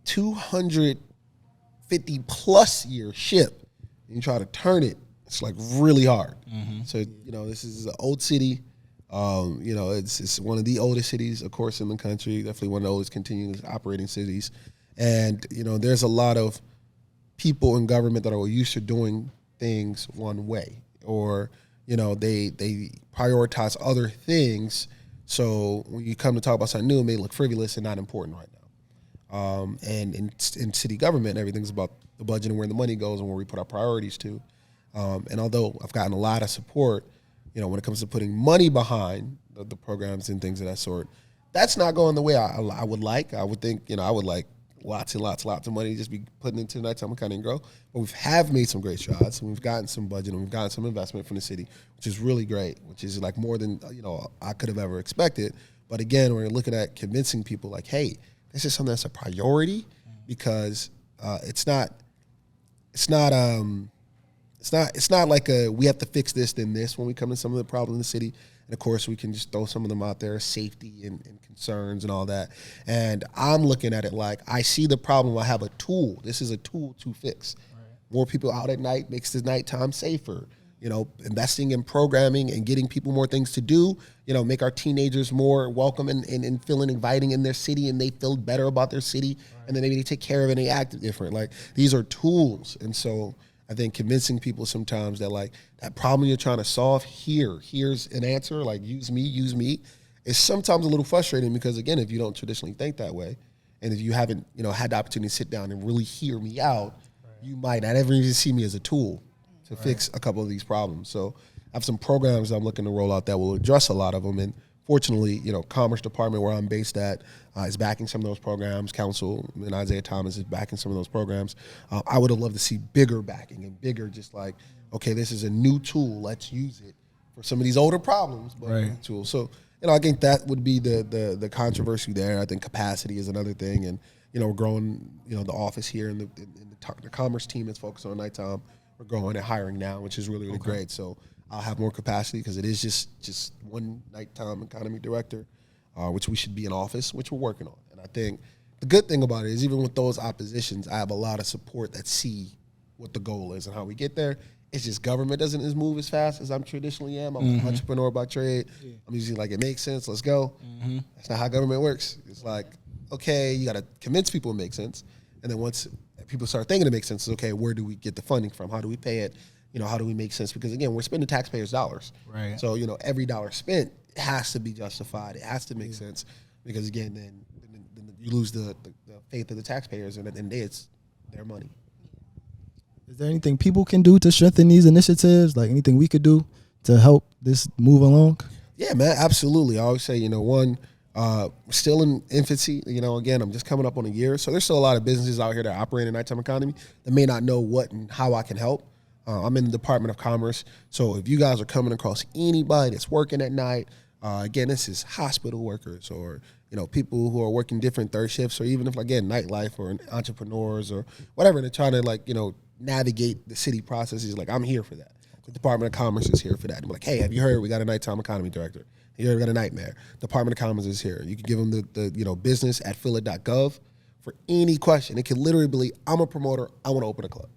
250 plus year ship and you try to turn it, it's like really hard. Mm-hmm. So, this is an old city. It's one of the oldest cities, of course, in the country, definitely one of the oldest continuous operating cities. And, there's a lot of people in government that are used to doing things one way, or, they prioritize other things. So when you come to talk about something new, it may look frivolous and not important right now. And in city government, everything's about the budget and where the money goes and where we put our priorities to. And although I've gotten a lot of support, when it comes to putting money behind the programs and things of that sort, that's not going the way I would like. I would think, I would like lots and lots of money just be putting into the nighttime kind of grow. But we have made some great strides, and we've gotten some budget, and we've gotten some investment from the city, which is really great, which is like more than, I could have ever expected. But again, we're looking at convincing people like, hey, this is something that's a priority, because it's not like we have to fix this, then this when we come to some of the problems in the city. And of course, we can just throw some of them out there, safety and concerns and all that. And I'm looking at it like, I see the problem. I have a tool. This is a tool to fix. Right. More people out at night makes the nighttime safer. Investing in programming and getting people more things to do, make our teenagers more welcome and feeling inviting in their city, and they feel better about their city. Right. And then maybe they take care of it and they act different. Like, these are tools. And so I think convincing people sometimes that, like, that problem you're trying to solve, here's an answer, like, use me, is sometimes a little frustrating, because, again, if you don't traditionally think that way, and if you haven't, had the opportunity to sit down and really hear me out, right, you might not ever even see me as a tool to fix a couple of these problems. So I have some programs I'm looking to roll out that will address a lot of them. And fortunately, Commerce Department, where I'm based at, is backing some of those programs. Council and Isaiah Thomas is backing some of those programs. I would have loved to see bigger backing and bigger, just like, okay, this is a new tool, let's use it for some of these older problems, but right. tools. So, I think that would be the controversy there. I think capacity is another thing, and we're growing. The office here and the commerce team that's focused on nighttime. We're growing and hiring now, which is really great. So I'll have more capacity because it is just one nighttime economy director, which we should be in office, which we're working on. And I think the good thing about it is even with those oppositions, I have a lot of support that see what the goal is and how we get there. It's just government doesn't move as fast as I'm traditionally am. I'm an entrepreneur by trade. Yeah. I'm usually like, it makes sense, let's go. That's not how government works. It's like, okay, you got to convince people it makes sense. And then once people start thinking it makes sense, it's okay, where do we get the funding from? How do we pay it? How do we make sense? Because again, we're spending taxpayers' dollars. Right. So, every dollar spent has to be justified. It has to make sense. Because again, then you lose the faith of the taxpayers, and at the end of the day, it's their money. Is there anything people can do to strengthen these initiatives? Like anything we could do to help this move along? Yeah, man, absolutely. I always say, one, still in infancy. Again, I'm just coming up on a year. So there's still a lot of businesses out here that operate in the nighttime economy that may not know what and how I can help. I'm in the Department of Commerce. So if you guys are coming across anybody that's working at night, again, this is hospital workers or, people who are working different third shifts, or even if, again, nightlife or entrepreneurs or whatever, they're trying to, navigate the city processes. Like, I'm here for that. The Department of Commerce is here for that. I'm like, hey, have you heard we got a nighttime economy director? You heard we got a nightmare. Department of Commerce is here. You can give them the business at phila.gov for any question. It can literally be, I'm a promoter, I want to open a club.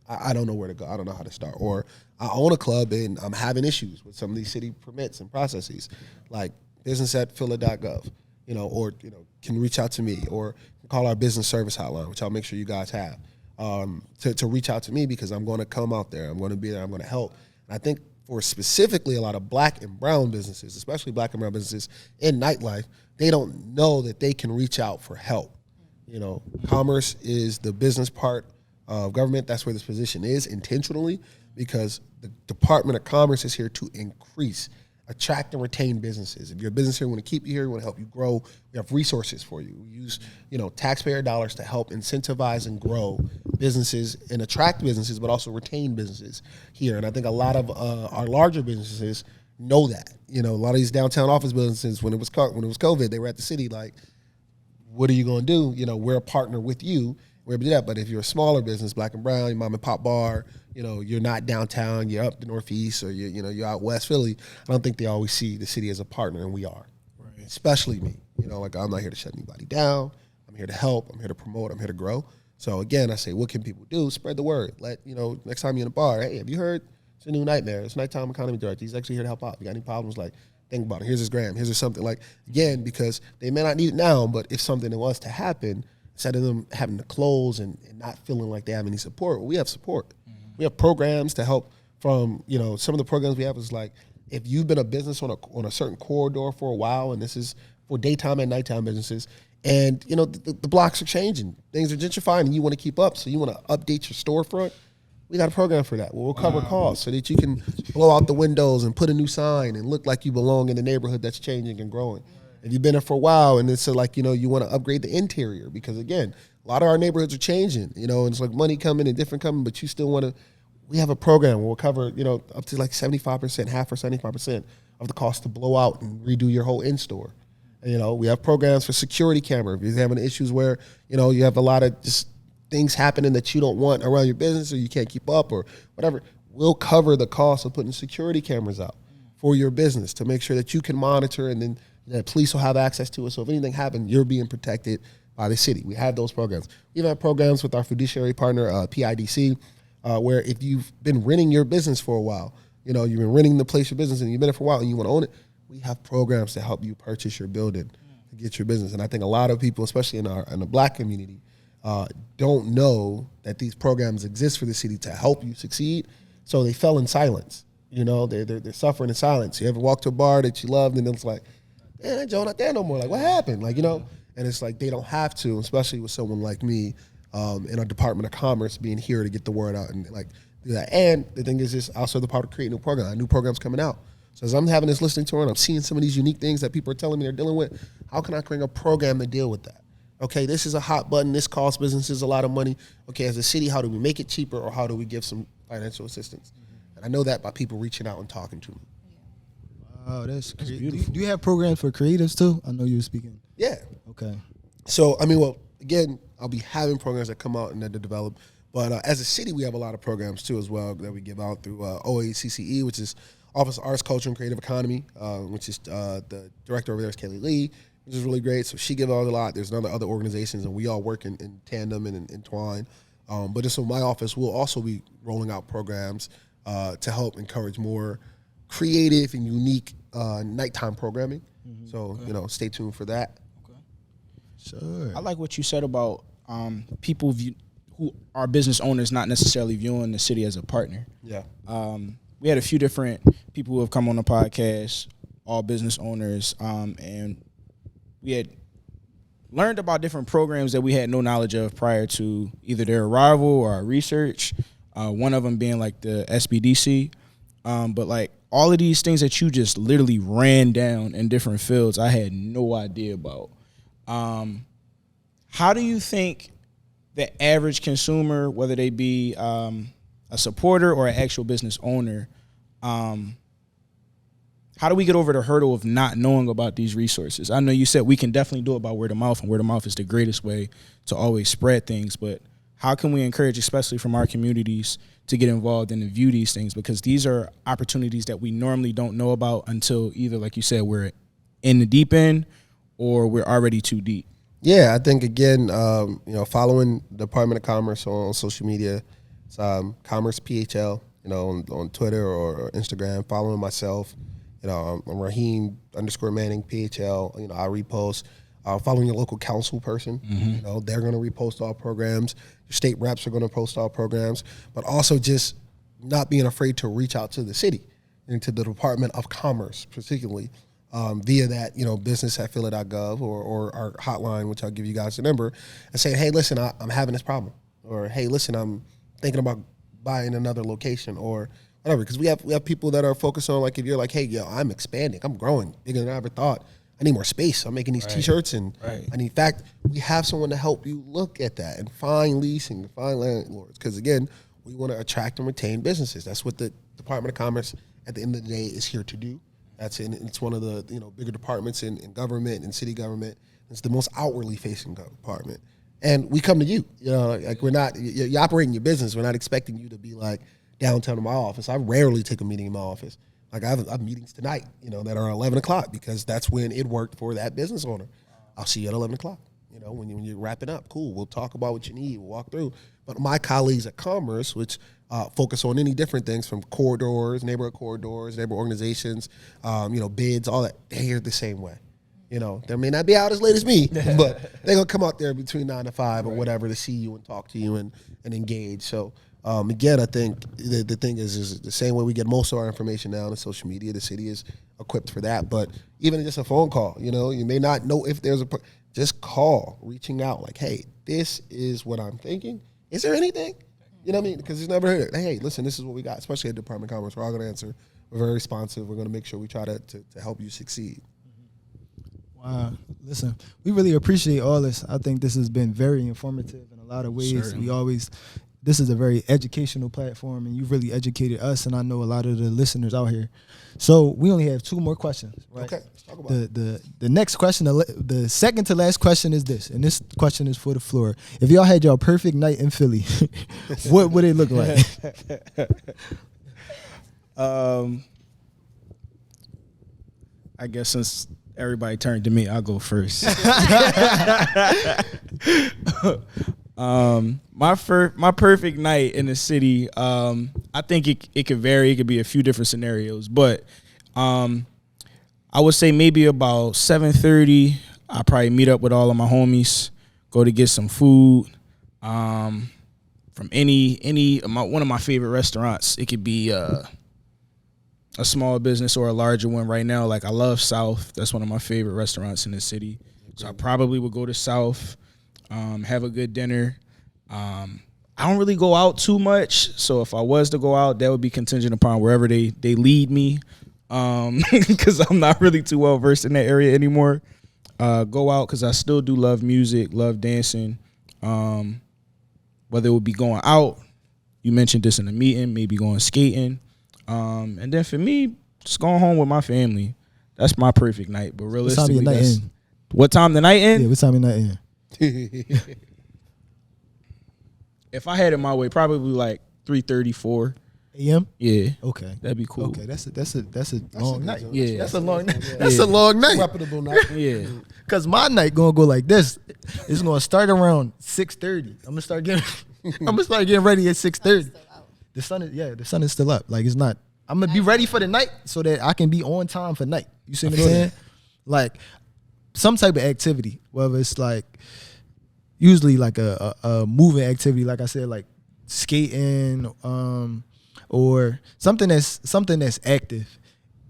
I don't know where to go. I don't know how to start. Or I own a club and I'm having issues with some of these city permits and processes. Like business at phila.gov, or can reach out to me or call our business service hotline, which I'll make sure you guys have. To reach out to me because I'm going to come out there. I'm going to be there. I'm going to help. And I think for specifically a lot of black and brown businesses, especially black and brown businesses in nightlife, they don't know that they can reach out for help. Commerce is the business part of government. That's where this position is intentionally because the Department of Commerce is here to attract and retain businesses. If you're a business here, we want to keep you here, we want to help you grow. We have resources for you. We use, taxpayer dollars to help incentivize and grow businesses and attract businesses, but also retain businesses here. And I think a lot of our larger businesses know that. A lot of these downtown office businesses, when it was COVID, they were at the city like, what are you going to do? We're a partner with you. We're able to do that. But if you're a smaller business, black and brown, your mom and pop bar, you're not downtown, you're up the Northeast, or you're out West Philly. I don't think they always see the city as a partner, and we are. Right. Especially me. Like I'm not here to shut anybody down. I'm here to help. I'm here to promote. I'm here to grow. So again, I say, what can people do? Spread the word. Let next time you're in a bar, hey, have you heard? It's a new nightmare. It's nighttime economy director. He's actually here to help out. If you got any problems, like think about it. Here's his gram. Here's something. Like again, because they may not need it now, but if something was to happen, instead of them having to close and not feeling like they have any support, we have support. We have programs to help from, some of the programs we have is like, if you've been a business on a certain corridor for a while, and this is for daytime and nighttime businesses, and, the blocks are changing. Things are gentrifying, and you want to keep up, so you want to update your storefront, we got a program for that. We'll cover costs so that you can blow out the windows and put a new sign and look like you belong in the neighborhood that's changing and growing. If you've been there for a while and it's like, you want to upgrade the interior because, again, a lot of our neighborhoods are changing, and it's like money coming and different coming, but you still want to, we have a program where we'll cover, up to like 75%, half or 75% of the cost to blow out and redo your whole in-store. And, we have programs for security camera. If you're having issues where, you have a lot of just things happening that you don't want around your business or you can't keep up or whatever, we'll cover the cost of putting security cameras out for your business to make sure that you can monitor, and then the police will have access to it. So if anything happens, you're being protected by the city. We have those programs. We even have programs with our fiduciary partner, PIDC, where if you've been renting your business for a while, you've been renting the place your business and you've been there for a while and you want to own it, we have programs to help you purchase your building to get your business. And I think a lot of people, especially in the black community, don't know that these programs exist for the city to help you succeed. So they fell in silence. They're suffering in silence. You ever walk to a bar that you loved and it's like, man, that Joe not there no more. Like, what happened? Like, and it's like they don't have to, especially with someone like me in our Department of Commerce being here to get the word out and like do that. And the thing is also the part of creating new programs coming out. So as I'm having this listening tour and I'm seeing some of these unique things that people are telling me they're dealing with, how can I create a program to deal with that? Okay, this is a hot button. This costs businesses a lot of money. Okay, as a city, how do we make it cheaper or how do we give some financial assistance? And I know that by people reaching out and talking to me. Oh, that's beautiful. Do you have programs for creatives too? I know you were speaking. Yeah. Okay. So, I mean, well, again, I'll be having programs that come out and that they develop. But as a city, we have a lot of programs too as well that we give out through OACCE, which is Office of Arts, Culture, and Creative Economy, which is the director over there is Kelly Lee, which is really great. So she gives out a lot. There's other organizations, and we all work in tandem and entwine. But just so my office will also be rolling out programs to help encourage more creative and unique nighttime programming. Mm-hmm. So, stay tuned for that. Okay. Sure. I like what you said about people who are business owners not necessarily viewing the city as a partner. Yeah. We had a few different people who have come on the podcast, all business owners, and we had learned about different programs that we had no knowledge of prior to either their arrival or our research. One of them being like the SBDC, but like all of these things that you just literally ran down in different fields, I had no idea about. How do you think the average consumer, whether they be a supporter or an actual business owner, how do we get over the hurdle of not knowing about these resources? I know you said we can definitely do it by word of mouth, and word of mouth is the greatest way to always spread things, but how can we encourage, especially from our communities, to get involved and to view these things? Because these are opportunities that we normally don't know about until either, like you said, we're in the deep end or we're already too deep. Yeah, I think, again, following the Department of Commerce on social media, it's Commerce PHL, on Twitter or Instagram, following myself. I'm Raheem _Manning PHL. I repost. Following your local council person, mm-hmm. They're going to repost all programs. Your state reps are going to post all programs, but also just not being afraid to reach out to the city and to the Department of Commerce, particularly via that, business@philly.gov or our hotline, which I'll give you guys the number, and say, hey, listen, I'm having this problem, or hey, listen, I'm thinking about buying another location, or whatever. Because we have people that are focused on, like, if you're like, hey, I'm expanding, I'm growing bigger than I ever thought. I need more space. I'm making these T-shirts, and in fact, we have someone to help you look at that and find leasing, and find landlords. Because again, we want to attract and retain businesses. That's what the Department of Commerce, at the end of the day, is here to do. It's one of the bigger departments in government and city government. It's the most outwardly facing department, and we come to you. Like, we're not you're operating your business. We're not expecting you to be like downtown in my office. I rarely take a meeting in my office. Like, I have meetings tonight, that are 11 o'clock, because that's when it worked for that business owner. I'll see you at 11 o'clock. When you're wrapping up, cool. We'll talk about what you need. We'll walk through. But my colleagues at Commerce, which focus on any different things from corridors, neighborhood organizations, bids, all that, they're here the same way. They may not be out as late as me, but they're going to come out there between 9 to 5 or whatever to see you and talk to you and engage. So, again, I think the thing is the same way we get most of our information now on social media. The city is equipped for that. But even just a phone call, you may not know if there's just call, reaching out like, hey, this is what I'm thinking. Is there anything? You know what I mean? Because he's never heard it. Hey, listen, this is what we got, especially at Department of Commerce. We're all going to answer. We're very responsive. We're going to make sure we try to help you succeed. Wow. Listen, we really appreciate all this. I think this has been very informative in a lot of ways. Certainly. This is a very educational platform, and you've really educated us, and I know a lot of the listeners out here. So we only have 2 more questions. Right? Okay, let's talk about it. The next question, the second to last question is this, and this question is for the floor. If y'all had your perfect night in Philly, what would it look like? I guess since everybody turned to me, I'll go first. My perfect night in the city, I think it could vary. It could be a few different scenarios, but I would say maybe about 7:30, I probably meet up with all of my homies, go to get some food from one of my favorite restaurants. It could be a small business or a larger one. Right now, like, I love South. That's one of my favorite restaurants in the city. So I probably would go to South, have a good dinner. I don't really go out too much, so if I was to go out, that would be contingent upon wherever they lead me, because I'm not really too well versed in that area anymore. Go out because I still do love music, love dancing. Whether it would be going out, you mentioned this in the meeting, maybe going skating. And then for me, just going home with my family. That's my perfect night. But realistically, what time your night end? What time the night end? Yeah, what time your night end? If I had it my way, probably like 3:30, 4 a.m. Yeah. Okay. That'd be cool. Okay, that's a long night. Yeah. That's a long night. That's a long night. Reputable night. Yeah. Cause my night gonna go like this. It's gonna start around 6:30. I'm gonna start getting ready at 6:30. The sun is still up. Like it's not. I'm gonna be ready for the night so that I can be on time for night. You see what I'm saying? Like some type of activity, whether it's like usually like a moving activity, like I said, like skating, or something that's active.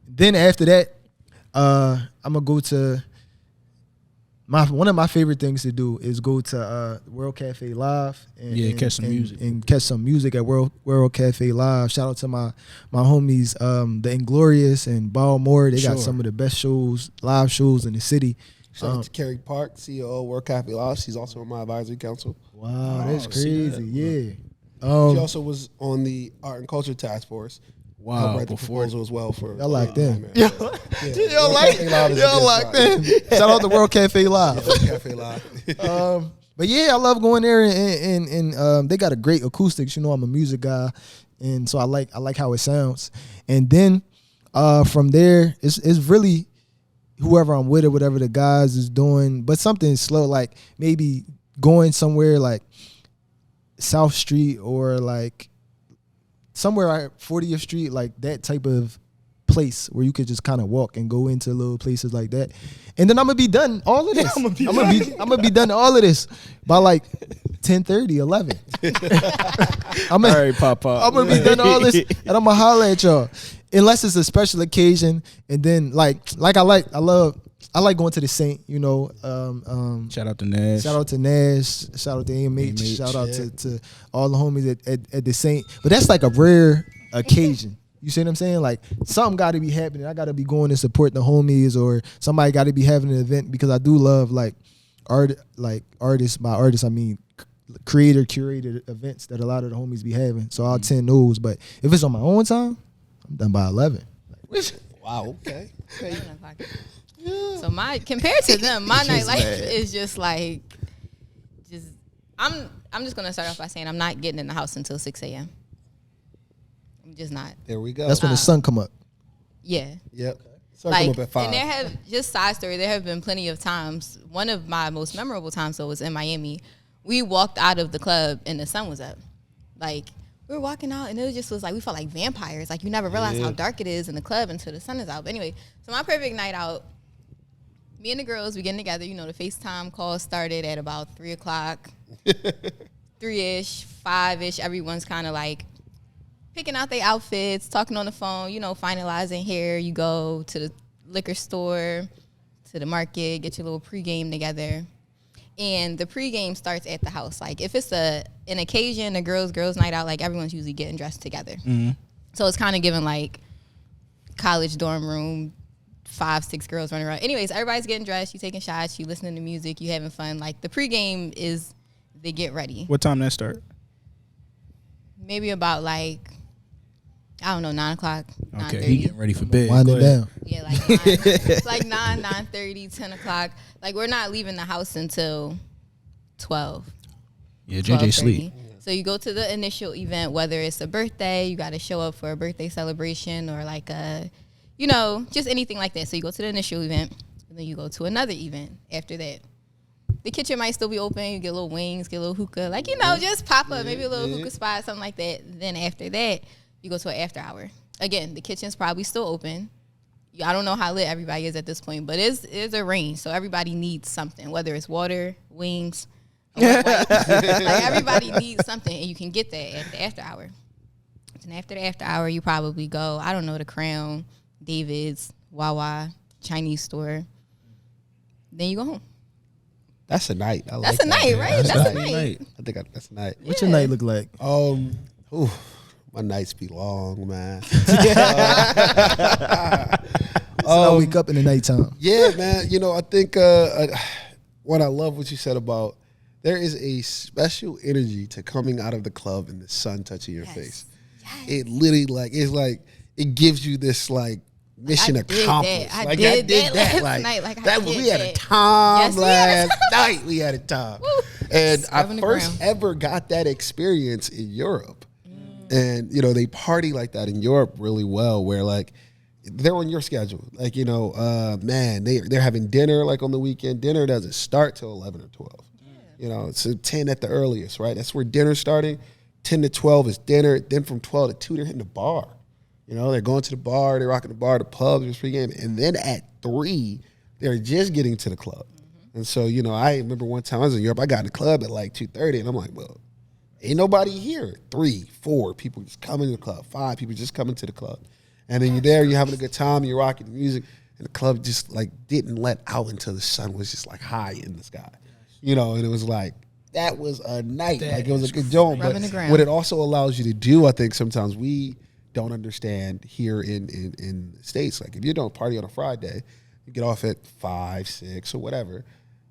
Then after that, I'm gonna go to one of my favorite things to do is go to World Cafe Live and catch some music and catch some music at World Cafe Live. Shout out to my homies, the Inglorious and Baltimore. They got some of the best live shows in the city. Shout out to Carrie Park, CEO of World Cafe Live. She's also on my advisory council. Wow, that's crazy. Yeah. She also was on the Art and Culture Task Force. Wow, write the proposal as well for y'all locked in. Y'all locked in. Shout out to World Cafe Live. World Cafe Live. But yeah, I love going there and they got a great acoustics. You know, I'm a music guy, and so I like how it sounds. And then from there, it's really whoever I'm with or whatever the guys is doing, but something slow, like maybe going somewhere like South Street or like somewhere at 40th Street, like that type of place where you could just kind of walk and go into little places like that. And then I'm gonna be done all of this. I'm gonna be done all of this by like 10:30, 11. All right, Papa. I'm gonna be done all this, and I'm gonna holler at y'all, unless it's a special occasion. And then I like going to the Saint. You know, shout out to Nash. Shout out to AMH. Shout out to all the homies at the Saint. But that's like a rare occasion. You see what I'm saying? Like something got to be happening. I got to be going to support the homies, or somebody got to be having an event, because I do love artists. By artists, I mean curated events that a lot of the homies be having. So I'll attend those. But if it's on my own time, I'm done by 11. Wow. Okay. Yeah. So compared to them, my nightlife is just like, I'm just gonna start off by saying I'm not getting in the house until 6 a.m. I'm just not. There we go. That's when the sun come up. Yeah. Yep. Sun come up at 5. And there have, just side story, there have been plenty of times. One of my most memorable times though was in Miami. We walked out of the club and the sun was up. Like we were walking out and it was like we felt like vampires. Like you never realize how dark it is in the club until the sun is out. But anyway, so my perfect night out, me and the girls, we getting together. You know, the FaceTime call started at about 3 o'clock, 3-ish, 5-ish. Everyone's kind of like picking out their outfits, talking on the phone, you know, finalizing hair. You go to the liquor store, to the market, get your little pregame together. And the pregame starts at the house. Like if it's an occasion, a girls night out, like everyone's usually getting dressed together. Mm-hmm. So it's kind of giving like college dorm room, 5-6 girls running around. Anyways, everybody's getting dressed. You taking shots. You listening to music. You having fun. Like the pregame is they get ready. What time that start? Maybe about like, I don't know, 9 o'clock. Okay, he getting ready for bed. Wind it down. Yeah, like 9:30, 10 o'clock. Like we're not leaving the house until 12. Yeah, JJ sleep. So you go to the initial event, whether it's a birthday, you got to show up for a birthday celebration, or like a, you know, just anything like that. So you go to the initial event, and then you go to another event after that. The kitchen might still be open. You get a little wings, get a little hookah, like, you know, just pop up, maybe a little hookah spot, something like that. Then after that, you go to an after hour. Again, the kitchen's probably still open. I don't know how lit everybody is at this point, but it's a range, so everybody needs something, whether it's water, wings, like everybody needs something, and you can get that at the after hour. And after the after hour, you probably go, I don't know, the Crown, David's, Wawa, Chinese store. Then you go home. That's a night. I like that's a night, that. right? That's a night. I think that's a night. What's your night look like? My nights be long, man. I wake up in the nighttime. Yeah, man. You know, I think what I love what you said about there is a special energy to coming out of the club and the sun touching your face. Yes. It literally it's like it gives you this like mission accomplished. I did that last night. We had a time last night. We had a time. And I first ever got that experience in Europe. And, you know, they party like that in Europe really well, where like they're on your schedule. Like, you know, man, they're having dinner like on the weekend. Dinner doesn't start till 11 or 12. You know, it's 10 at the earliest, right? That's where dinner's starting. 10 to 12 is dinner. Then from 12 to 2, they're hitting the bar. You know, they're going to the bar, they're rocking the bar, the pub, there's pregame. And then at 3, they're just getting to the club. And so, you know, I remember one time I was in Europe, I got in the club at like 2:30, and I'm like, well, ain't nobody here. 3, 4 people just coming to the club. 5 people just coming to the club. And then you're there, you're having a good time, you're rocking the music, and the club just like didn't let out until the sun was just like high in the sky. You know, and it was like, that was a night. Like, it was a good joint. But what it also allows you to do, I think sometimes we don't understand here in the States. Like, if you don't party on a Friday, you get off at 5, 6, or whatever,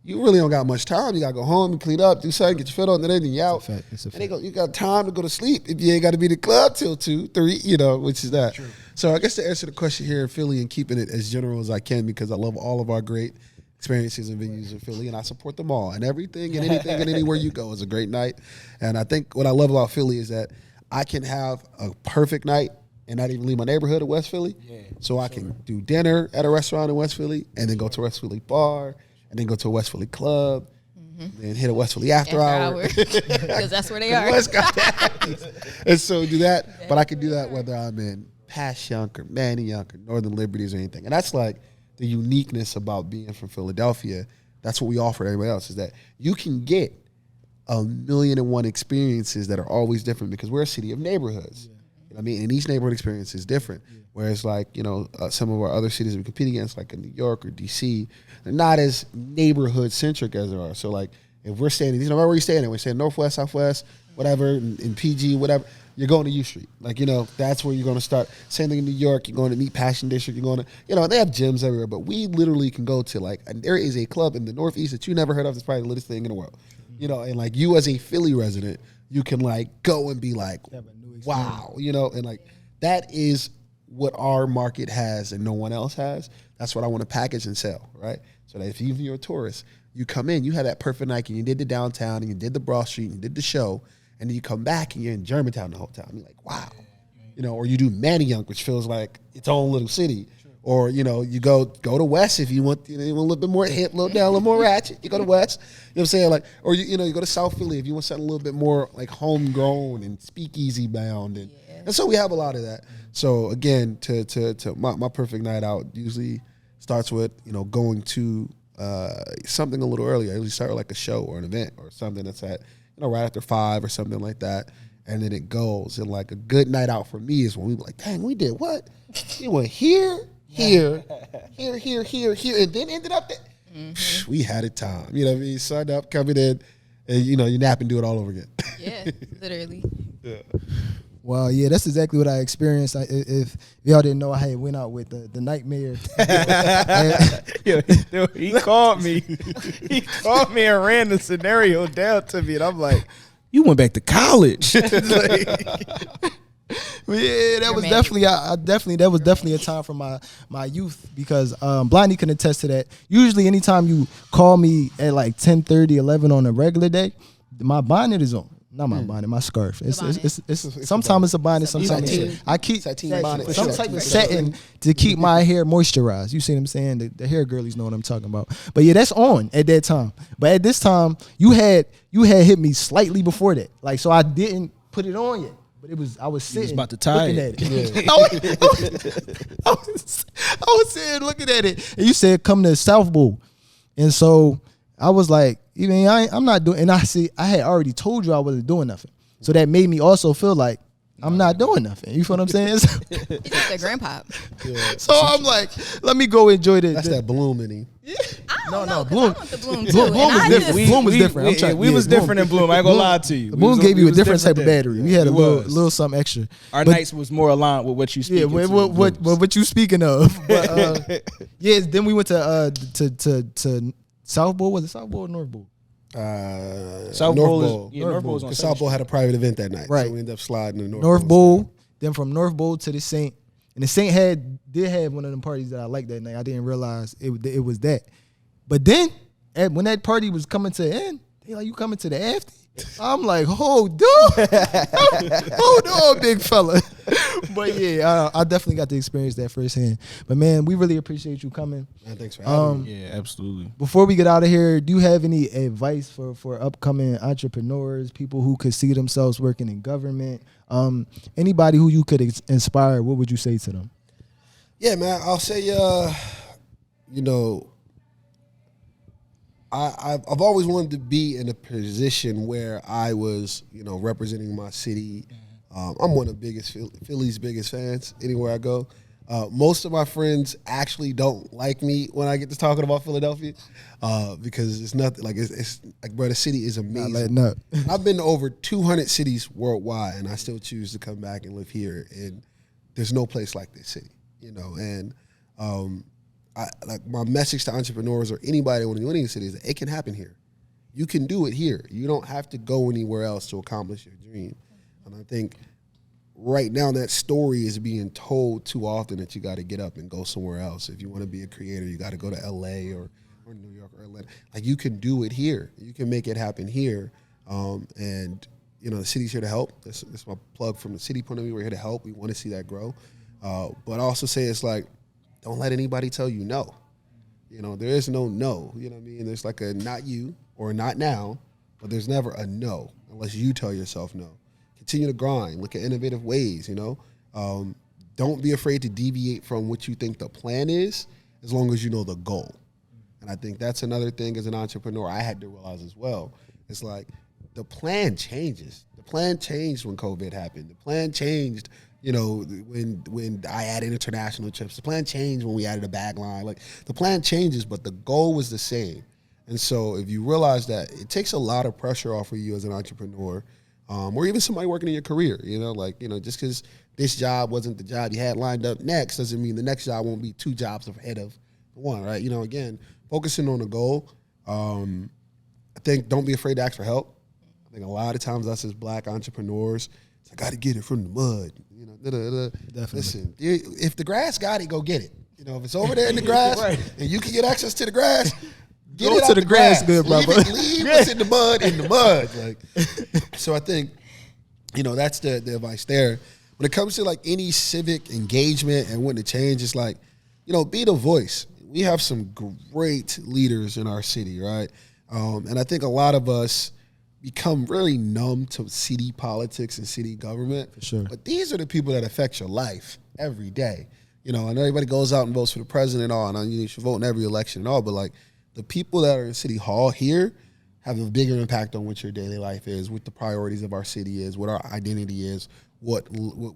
you really don't got much time. You got to go home and clean up, do something, get your fit on, and then you're out. It's a fact. And you got time to go to sleep if you ain't got to be in the club till 2, 3, you know, which is that. True. So I guess to answer the question here in Philly and keeping it as general as I can, because I love all of our great experiences and venues in Philly, and I support them all. And everything and anything and anywhere you go is a great night. And I think what I love about Philly is that I can have a perfect night and not even leave my neighborhood of West Philly. So I can do dinner at a restaurant in West Philly, and then go to a West Philly bar, and then go to a West Philly club, then hit a West Philly after hour. Because that's where they are. And so do that. But I can do that whether I'm in Passyunk or Manayunk or Northern Liberties or anything. And that's like the uniqueness about being from Philadelphia. That's what we offer to everybody else, is that you can get 1,000,001 experiences that are always different, because we're a city of neighborhoods. You know what I mean? And each neighborhood experience is different. Whereas, like, you know, some of our other cities we compete against, like in New York or DC, they're not as neighborhood centric as there are. So, like, if we're staying, you know, where we're staying, we're staying Northwest, Southwest, whatever, in PG, whatever, you're going to U Street. Like, you know, that's where you're going to start. Same thing in New York, you're going to Meat Passion District, you're going to, you know, they have gyms everywhere, but we literally can go to, like, and there is a club in the Northeast that you never heard of. It's probably the latest thing in the world. You know, and like, you as a Philly resident, you can like go and be like, wow, you know, and like, that is what our market has and no one else has. That's what I want to package and sell, right? So that if even you're a tourist, you come in, you had that perfect night, and you did the downtown, and you did the Broad Street, and you did the show, and then you come back and you're in Germantown the whole time. You're like, wow. You know, or you do Manayunk, which feels like its own little city. Or, you know, you go to West if you want, you know, a little bit more hip, a little down, a little more ratchet. You go to West, you know what I'm saying? Like, or, you know, you go to South Philly if you want something a little bit more like homegrown and speakeasy bound. And so we have a lot of that. So again, to my perfect night out usually starts with, you know, going to something a little earlier. I usually start with like a show or an event or something that's at, you know, right after 5 or something like that. And then it goes. And like a good night out for me is when we were like, dang, we did what? We went here, and then ended up there. We had a time. You know what I mean? Signed up, coming in, and, you know, you nap and do it all over again. Yeah, literally. Yeah. Well, yeah, that's exactly what I experienced. If y'all didn't know, I had went out with the nightmare. He called me. He called me and ran the scenario down to me, and I'm like, "You went back to college." Yeah, that was definitely a time from my youth, because Blondie can attest to that. Usually, anytime you call me at like 10:30, 11 on a regular day, my bonnet is on. Not my bonnet, my scarf. It's sometimes it's a bonnet, sometimes it's I keep some type of setting to keep my hair moisturized. You see what I'm saying? The hair girlies know what I'm talking about. But yeah, that's on at that time. But at this time, you had hit me slightly before that. Like, so I didn't put it on yet. But I was sitting, about to tie looking it. at it. I was sitting looking at it, and you said come to South Bowl, and so I was like, even I'm not doing. And I had already told you I wasn't doing nothing, so that made me also feel like I'm not doing nothing. You feel what I'm saying? It's like their grandpa. Yeah. So I'm like, let me go enjoy this. That's that bloom in him. Yeah. No, Bloom. I want the Bloom too. Bloom was different. Bloom was different. We was different in Bloom. I ain't gonna lie to you. Bloom gave you a different type of battery. We had a little something extra. Our nights was more aligned with what you speaking. Yeah, what you speaking of? But, yeah. Then we went to South Bowl. Was it South Bowl or North Bowl? South Bowl. North Bowl was on. Because South Bowl had a private event that night, right? So we ended up sliding to North Bowl. Then from North Bowl to the Saint, And the Saint did have one of them parties that I liked that night. I didn't realize it was that. But then when that party was coming to an end, they like, you coming to the after? I'm like, hold on. Hold on, big fella. But yeah, I definitely got to experience that firsthand. But man, we really appreciate you coming. Man, thanks for having me. Yeah, absolutely. Before we get out of here, do you have any advice for upcoming entrepreneurs, people who could see themselves working in government? Anybody who you could inspire, what would you say to them? Yeah, man, I'll say, you know, I've always wanted to be in a position where I was, you know, representing my city. I'm one of Philly's biggest fans anywhere I go. Most of my friends actually don't like me when I get to talking about Philadelphia because it's nothing like it's like, bro, the city is amazing. Not letting up. I've been to over 200 cities worldwide, and I still choose to come back and live here. And there's no place like this city, you know. And like my message to entrepreneurs or anybody that want to do anything in the city is that it can happen here. You can do it here. You don't have to go anywhere else to accomplish your dream. And I think right now that story is being told too often that you got to get up and go somewhere else. If you want to be a creator, you got to go to LA or New York or Atlanta. Like, you can do it here. You can make it happen here. And, you know, the city's here to help. This is my plug from the city point of view. We're here to help. We want to see that grow. But I also say it's like, don't let anybody tell you no. You know, there is no no. You know what I mean? There's like a not you or not now, but there's never a no unless you tell yourself no. Continue to grind. Look at innovative ways, you know. Don't be afraid to deviate from what you think the plan is as long as you know the goal. And I think that's another thing as an entrepreneur I had to realize as well. It's like the plan changes. The plan changed when COVID happened. The plan changed, you know, when I added international trips. The plan changed when we added a bag line. Like, the plan changes, but the goal was the same. And so if you realize that, it takes a lot of pressure off of you as an entrepreneur, or even somebody working in your career, you know, like, you know, just because this job wasn't the job you had lined up next doesn't mean the next job won't be 2 jobs ahead of one, right? You know, again, focusing on the goal. I think don't be afraid to ask for help. I think a lot of times us as Black entrepreneurs, I got to get it from the mud. You know, Definitely. Listen, if the grass got it, go get it. You know, if it's over there in the grass right. and you can get access to the grass, get go it to out the grass, good brother. Leave what's in the mud. Like, so I think, you know, that's the advice there. When it comes to like any civic engagement and wanting to change, it's like, you know, be the voice. We have some great leaders in our city, right? And I think a lot of us become really numb to city politics and city government. For sure. But these are the people that affect your life every day. You know, I know everybody goes out and votes for the president and all, and you should vote in every election and all, but like the people that are in City Hall here have a bigger impact on what your daily life is, what the priorities of our city is, what our identity is, what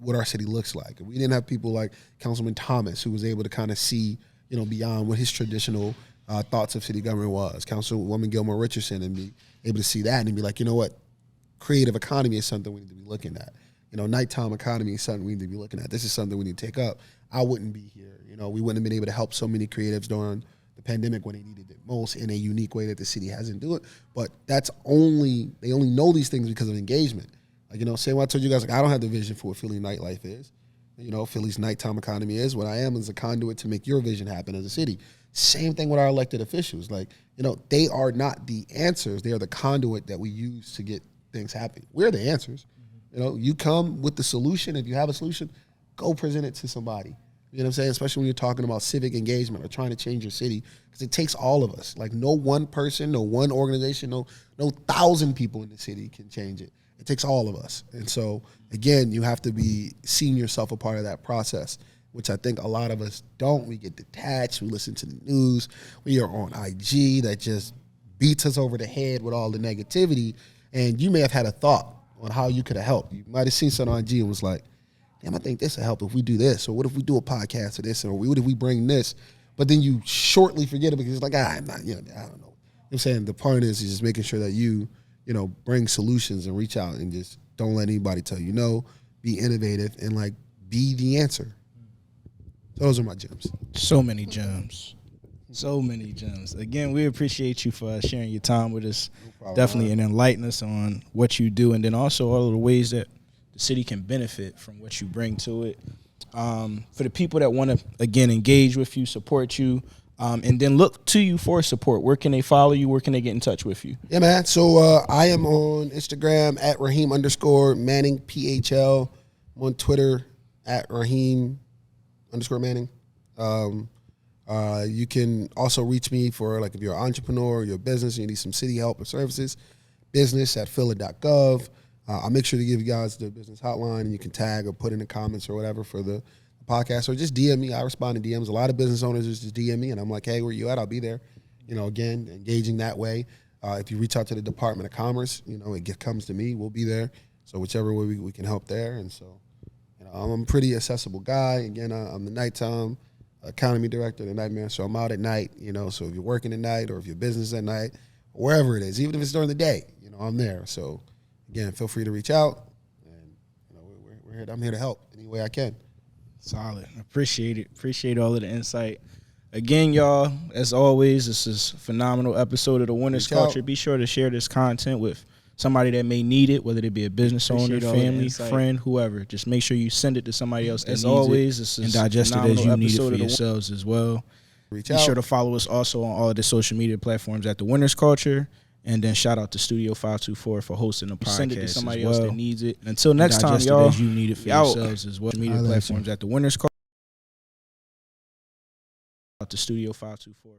our city looks like. We didn't have people like Councilman Thomas, who was able to kind of see, you know, beyond what his traditional thoughts of city government was. Councilwoman Gilmore Richardson, and be able to see that and be like, you know what, creative economy is something we need to be looking at. You know, nighttime economy is something we need to be looking at. This is something we need to take up. I wouldn't be here. You know, we wouldn't have been able to help so many creatives during the pandemic when they needed it most in a unique way that the city hasn't do it. But they only know these things because of engagement. Like, you know, say what I told you guys, like, I don't have the vision for what Philly nightlife is. You know, Philly's nighttime economy is. What I am is a conduit to make your vision happen as a city. Same thing with our elected officials. Like, you know, they are not the answers. They are the conduit that we use to get things happening. We're the answers. You know, you come with the solution. If you have a solution, go present it to somebody. You know what I'm saying? Especially when you're talking about civic engagement or trying to change your city, because it takes all of us. Like, no one person, no one organization, no 1,000 people in the city can change it. It takes all of us. And so, again, you have to be seeing yourself a part of that process, which I think a lot of us don't. We get detached. We listen to the news. We are on IG that just beats us over the head with all the negativity. And you may have had a thought on how you could have helped. You might have seen something on IG and was like, damn, I think this will help if we do this. Or what if we do a podcast of this? Or what if we bring this? But then you shortly forget it because it's like, I'm not, you know, I don't know. You know what I'm saying? The point is just making sure that you know, bring solutions and reach out and just don't let anybody tell you no. Be innovative and, like, be the answer. Those are my gems. So many gems. So many gems. Again, we appreciate you for sharing your time with us. No problem, definitely, and enlighten us on what you do, and then also all of the ways that the city can benefit from what you bring to it. For the people that want to, again, engage with you, support you, and then look to you for support, where can they follow you? Where can they get in touch with you? Yeah, man. So I am on Instagram at Raheem_Manning PHL. I'm on Twitter at Raheem_Manning. You can also reach me for, like, if you're an entrepreneur or you're a business and you need some city help or services, business@phila.gov. I'll make sure to give you guys the business hotline, and you can tag or put in the comments or whatever for the podcast, or just DM me. I respond to DMs. A lot of business owners just DM me, and I'm like, hey, where you at? I'll be there. Again, engaging that way. If you reach out to the Department of Commerce, it comes to me. We'll be there. So whichever way we can help there. And so, I'm a pretty accessible guy. Again, I'm the nighttime economy director of the Nightmare. So I'm out at night, so if you're working at night or if you're business at night, wherever it is, even if it's during the day, I'm there. So again, feel free to reach out, and we're here. I'm here to help any way I can. Solid. Appreciate it. Appreciate all of the insight. Again, y'all, as always, this is a phenomenal episode of The Winner's Culture. Be sure to share this content with somebody that may need it, whether it be a business owner, family, friend, whoever. Just make sure you send it to somebody else that needs it. This is and digest it as you need it for yourselves as well. Be sure to follow us also on all of the social media platforms at The Winner's Culture. And then shout out to Studio 524 for hosting the podcast. Send it to somebody else that needs it. Until next time, y'all, you need it for yourselves as well. Media platforms at The Winner's Culture. Out to Studio 524.